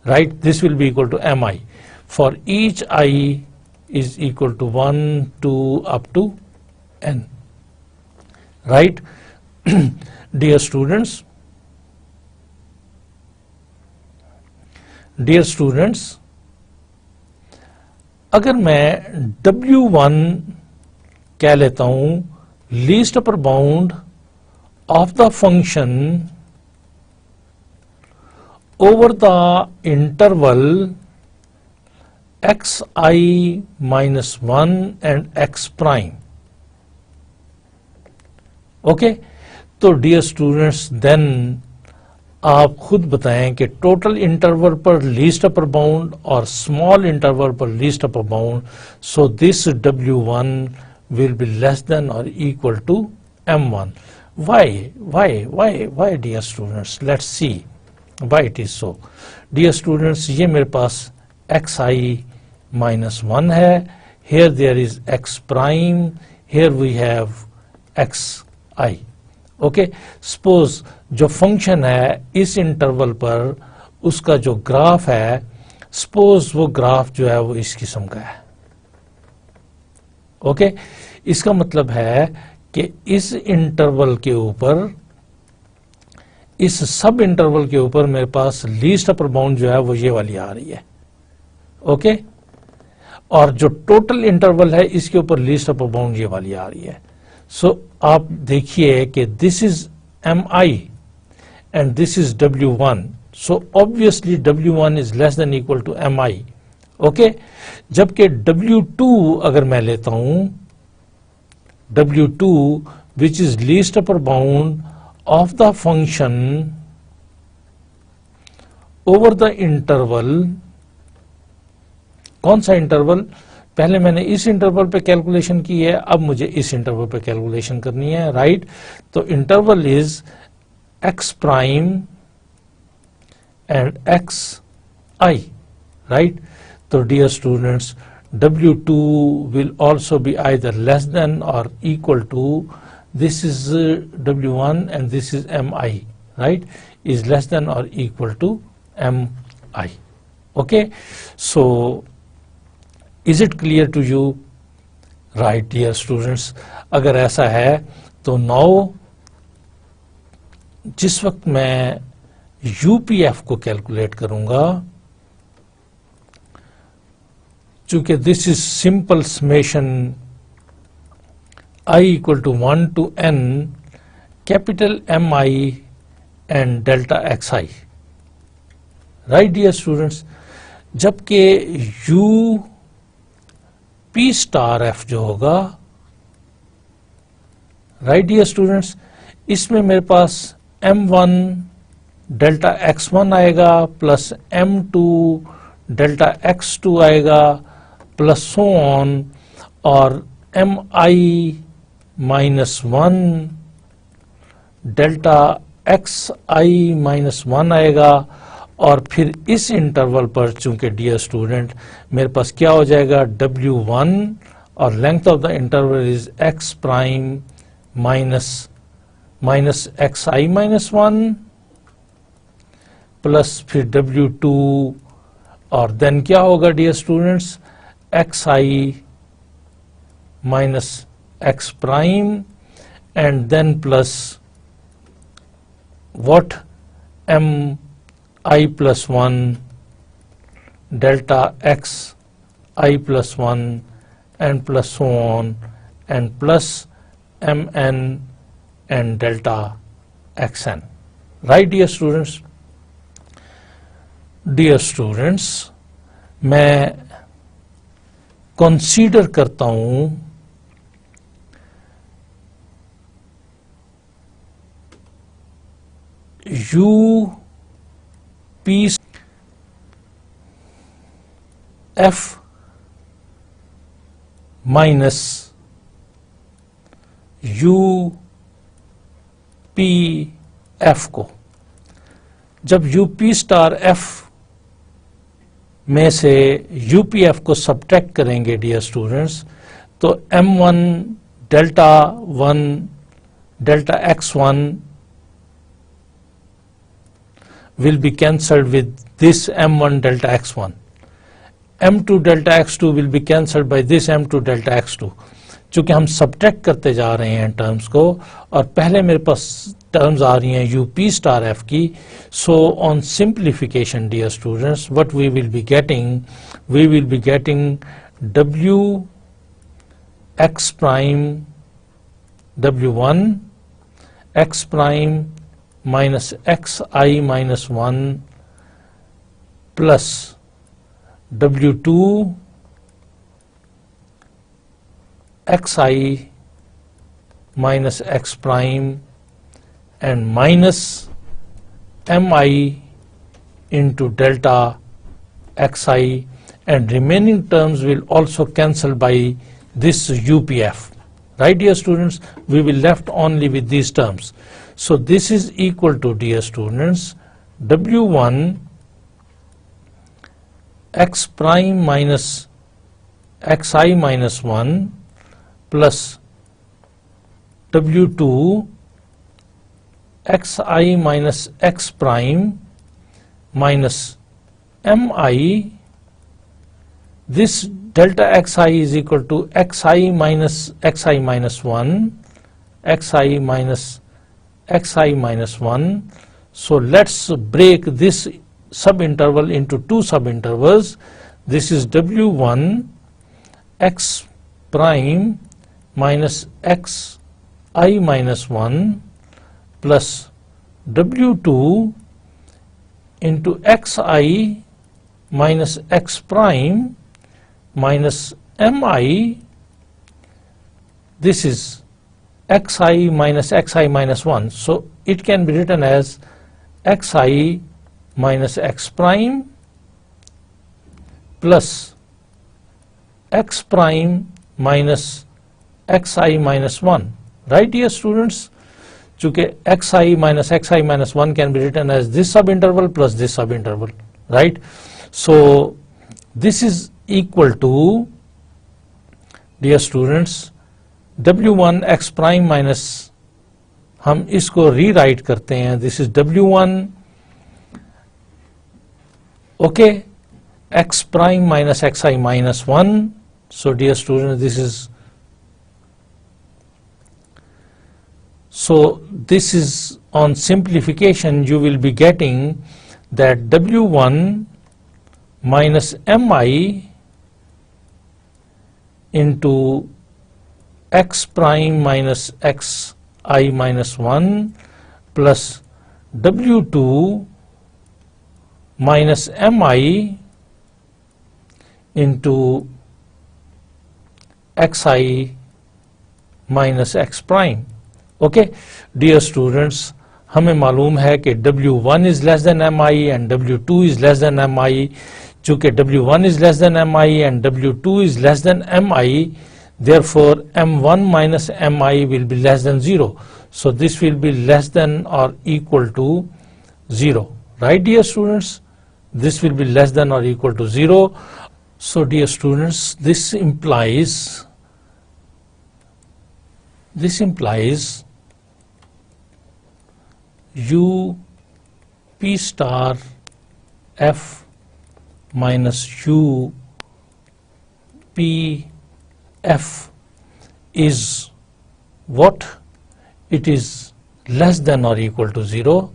A: right? This will be equal to mi for each I is equal to 1, 2 up to n. Right? Dear students, अगर मैं W1 कह लेता हूं least upper bound of the function over the interval xi minus 1 and x prime. Okay, तो dear students then आप खुद बताएं कि टोटल इंटरवल पर लीस्ट अपर बाउंड और स्मॉल इंटरवल पर least upper bound, so this W1 will be less than or equal to M1. Why dear students? Let's see why it is so. Dear students, ये मेरे पास xi minus 1 है, here there is x prime, here we have xi. Okay, suppose जो function है इस interval पर उसका जो graph है, सपोज वो ग्राफ जो है वो इस किस्म का है. ओके, इसका मतलब है कि इस इंटरवल के ऊपर, इस सब इंटरवल के ऊपर मेरे पास लीस्ट अपर बाउंड जो है वो ये वाली आ रही है. ओके, और जो टोटल इंटरवल है इसके ऊपर लीस्ट अपर बाउंड ये वाली आ रही है. सो आप देखिए कि this is mi and this is W1. So obviously W1 is less than equal to mi. Okay, जबकि W2 अगर मैं लेता हूं, W2 which is least upper bound of the function over the interval. कौन सा इंटरवल? पहले मैंने इस इंटरवल पे कैलकुलेशन की है, अब मुझे इस इंटरवल पे कैलकुलेशन करनी है. राइट? तो interval is x prime and xi. Right? तो dear students, W2 will also be either less than or equal to, this is W1 and this is mi, right, is less than or equal to mi. Okay, so is it clear to you? Right, dear students, अगर ऐसा है तो now जिस वक्त मैं UPF को calculate करूंगा, चूंकि this is simple summation I equal to 1 to n capital mi and delta xi. Right dear students, जबकि u p स्टार f जो होगा, राइट डियर स्टूडेंट्स, इसमें मेरे पास m1 डेल्टा x1 आएगा प्लस m2 डेल्टा x2 आएगा plus so on, और mi minus 1 delta xi minus 1 आएगा। और फिर इस इंटरवल पर चूंकि डियर स्टूडेंट मेरे पास क्या हो जाएगा, w1 और length of the interval is x prime minus xi minus 1 plus फिर w2 और देन क्या होगा dear students, xi minus x prime and then plus what mi plus 1 delta x I plus 1 and plus so on and plus mn and delta xn. Right dear students? Dear students, मैं consider करता हूं u p f minus u p f को जब u p star f में से u p f को subtract करेंगे dear students, तो m1 delta 1 delta x1 will be cancelled with this m1 delta x1. m2 delta x2 will be cancelled by this m2 delta x2. चूंकि हम subtract करते जा रहे हैं टर्म्स को और पहले मेरे पास टर्म्स आ रही हैं u p स्टार f की, so on simplification dear students what we will be getting w x prime w1 x prime minus xi minus 1 plus w2 xi minus x prime and minus mi into delta xi, and remaining terms will also cancel by this UPF. Right dear students, we will left only with these terms. So this is equal to dear students w1 x prime minus xi minus 1 plus w2 xi minus x prime minus mi. This delta xi is equal to xi minus 1 xi minus xi minus 1. So let's break this subinterval into two subintervals. This is w1 x prime minus xi minus 1 plus w2 into xi minus x prime minus mi. This is xi minus xi minus 1. So it can be written as xi minus x prime plus x prime minus xi minus 1. Right dear students? Chunki xi minus 1 can be written as this subinterval plus this subinterval. Right? So this is equal to dear students w1 x prime minus, हम इसको rewrite करते हैं, this is w1 okay x prime minus xi minus 1. So dear students, this is on simplification you will be getting that w1 minus mi into x prime minus xi minus 1 plus w2 minus mi into xi minus x prime. Okay dear students, हमें मालूम है कि W1 is less then Mi and W2 is less then Mi. चूंकि W1 is less then Mi and W2 is less then Mi, therefore M1 minus Mi will be less than 0. So this will be less than or equal to 0. Right, dear students? This will be less than or equal to 0. So dear students, this implies U P star F minus U P F is what? It is less than or equal to 0.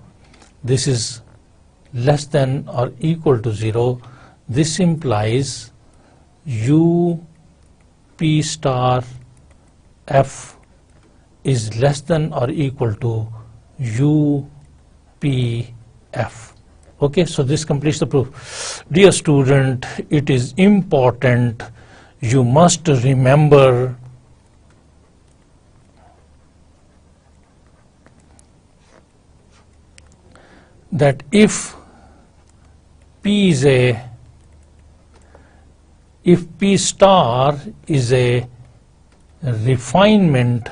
A: This is less than or equal to 0. This implies U P star F is less than or equal to U P F. Okay, so this completes the proof. Dear student, it is important you must remember that if P star is a refinement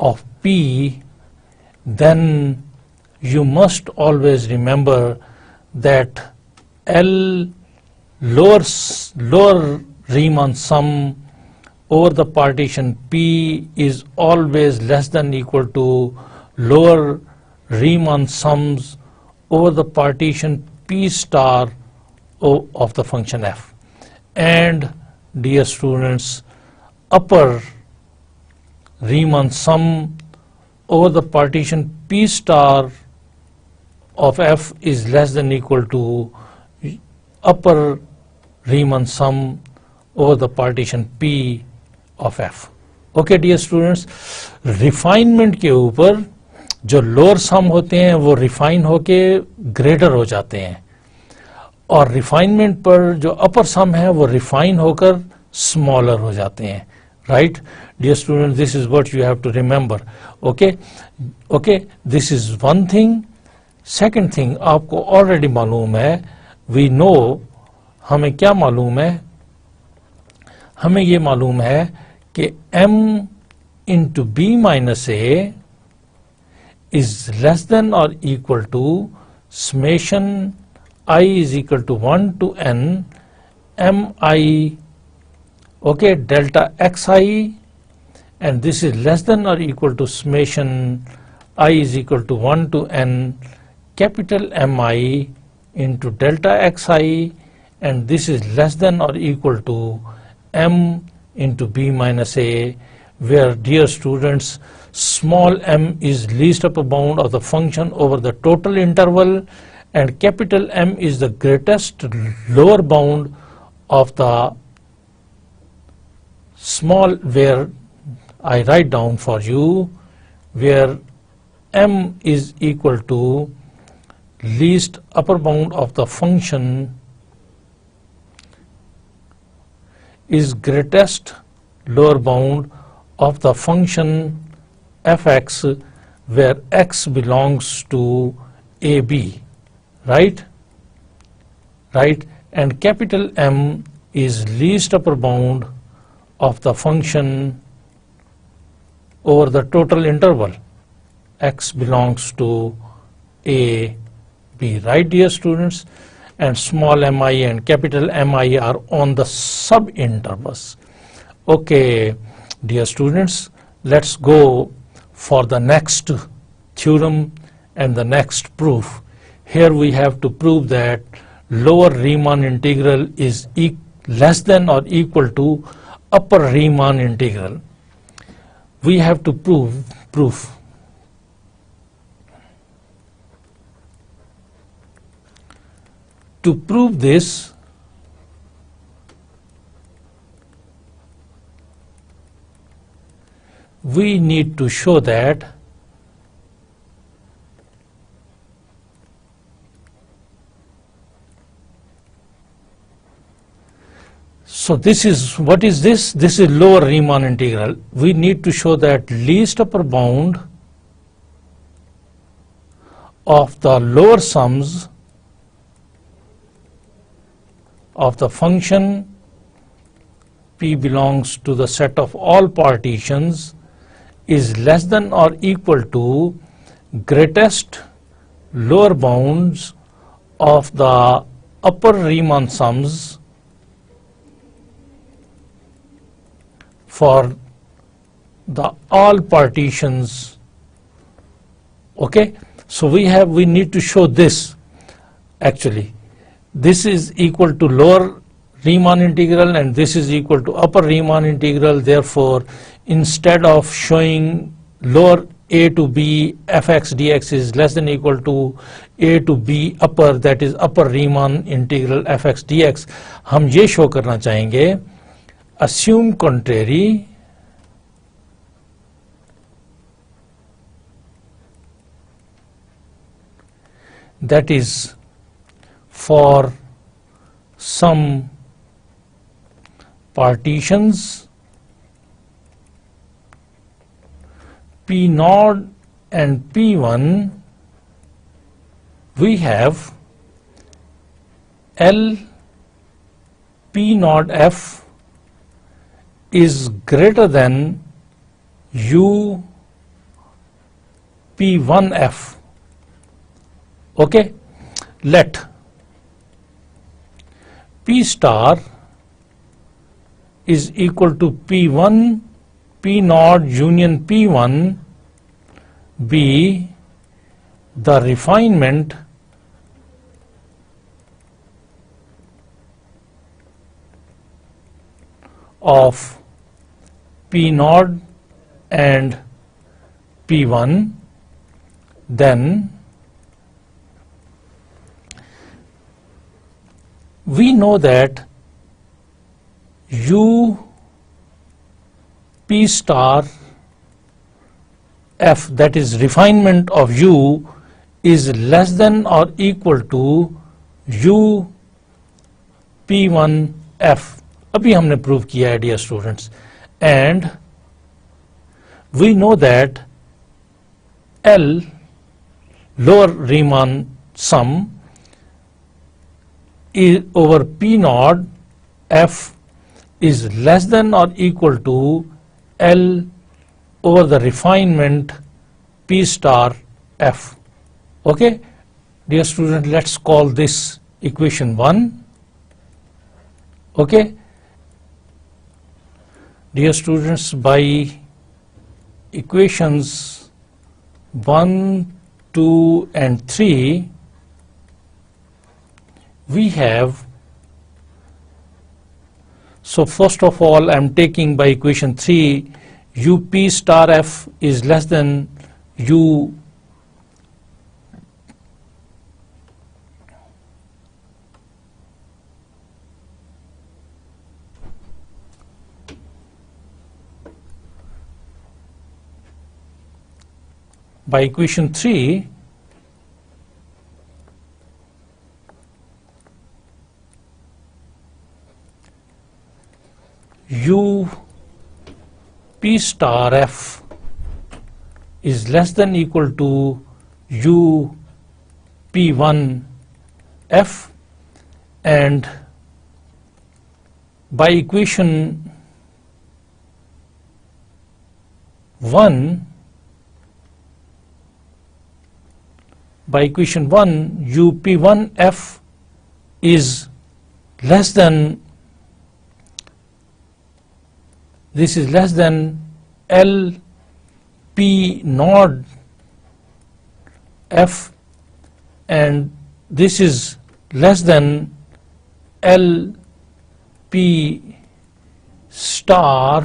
A: of P, then you must always remember that L lower Riemann sum over the partition P is always less than equal to lower Riemann sums over the partition P star of the function f. And dear students, upper Riemann sum over the partition P star of f is less than equal to upper Riemann sum over the partition P of f. Okay dear students, refinement के ऊपर जो lower sum होते हैं वो refine होके greater हो जाते हैं, और रिफाइनमेंट पर जो अपर सम है वो रिफाइन होकर स्मॉलर हो जाते हैं. Right, dear students, this is what you have to remember. Okay, this is one thing. Second thing, आपको already मालूम है, we know, हमें क्या मालूम है, हमें ये मालूम है कि m into b minus a is less than or equal to summation I is equal to 1 to n mi, okay, delta xi, and this is less than or equal to summation I is equal to 1 to n capital Mi into delta xi, and this is less than or equal to m into b minus a, where, dear students, small m is least upper bound of the function over the total interval, and capital M is the greatest lower bound of the small, where I write down for you, where m is equal to least upper bound of the function is greatest lower bound of the function fx, where x belongs to AB, right, and capital M is least upper bound of the function over the total interval, x belongs to A, B, right, dear students, and small mi and capital Mi are on the subintervals. Okay, dear students, let's go for the next theorem and the next proof. Here we have to prove that lower Riemann integral is less than or equal to upper Riemann integral. We have to prove. To prove this, we need to show that So this is, what is this? This is lower Riemann integral. We need to show that least upper bound of the lower sums of the function P belongs to the set of all partitions is less than or equal to greatest lower bounds of the upper Riemann sums for the all partitions. Okay, so we need to show this. Actually, this is equal to lower Riemann integral and this is equal to upper Riemann integral. Therefore, instead of showing lower a to b fx dx is less than or equal to a to b upper, that is upper Riemann integral fx dx, हम ये show करना चाहेंगे assume contrary that is for some partitions P naught and P1 we have L P naught F is greater than U P1F. Okay, let P star is equal to P1 P naught union P1 be the refinement of P naught and P1, then we know that U P star F, that is refinement of U, is less than or equal to U P1 F. अभी हमने prove किया है dear students, and we know that L lower Riemann sum is over P naught F is less than or equal to L over the refinement P star F. Okay, dear student, let's call this equation 1. Okay, dear students, by equations 1, 2 and 3 we have, so first of all I am taking by equation 3 U P star F is less than U by equation 3 U P star F is less than equal to U P1 F, and by equation 1 U P1 F is less than, this is less than L P naught F, and this is less than L P star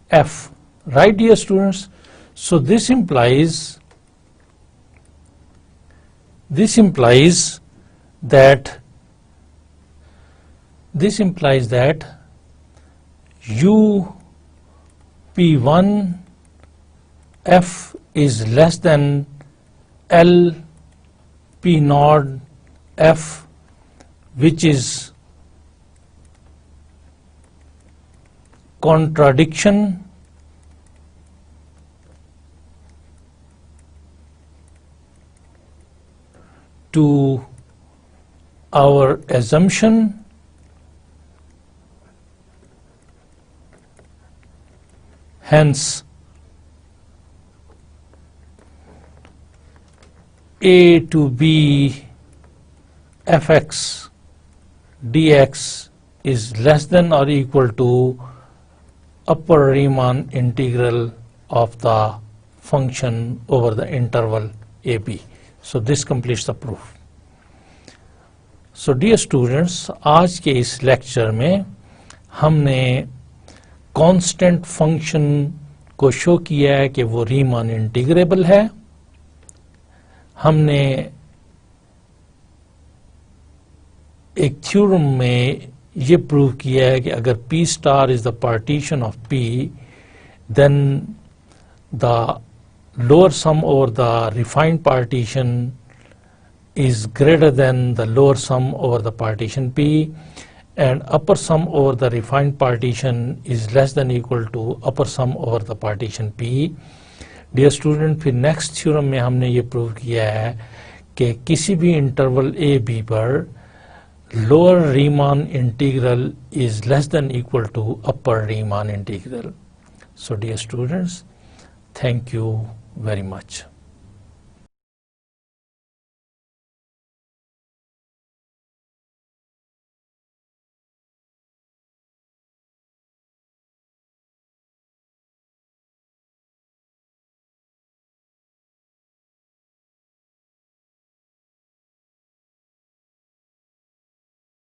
A: F, right dear students? So this implies that U P1 F is less than L P naught F, which is contradiction to our assumption, hence a to b fx dx is less than or equal to upper Riemann integral of the function over the interval ab. So this completes the proof. So dear students, आज के इस lecture में हमने constant function को show किया है कि वो रीमान इंटीग्रेबल है। हमने एक थ्योरम में ये प्रूव किया है कि अगर P star is the partition of P, then the lower sum over the refined partition is greater than the lower sum over the partition P, and upper sum over the refined partition is less than equal to upper sum over the partition P. Dear student, फिर next theorem में हमने ये prove किया है कि किसी भी interval a b पर lower Riemann integral is less than equal to upper Riemann integral. So dear students, thank you very much.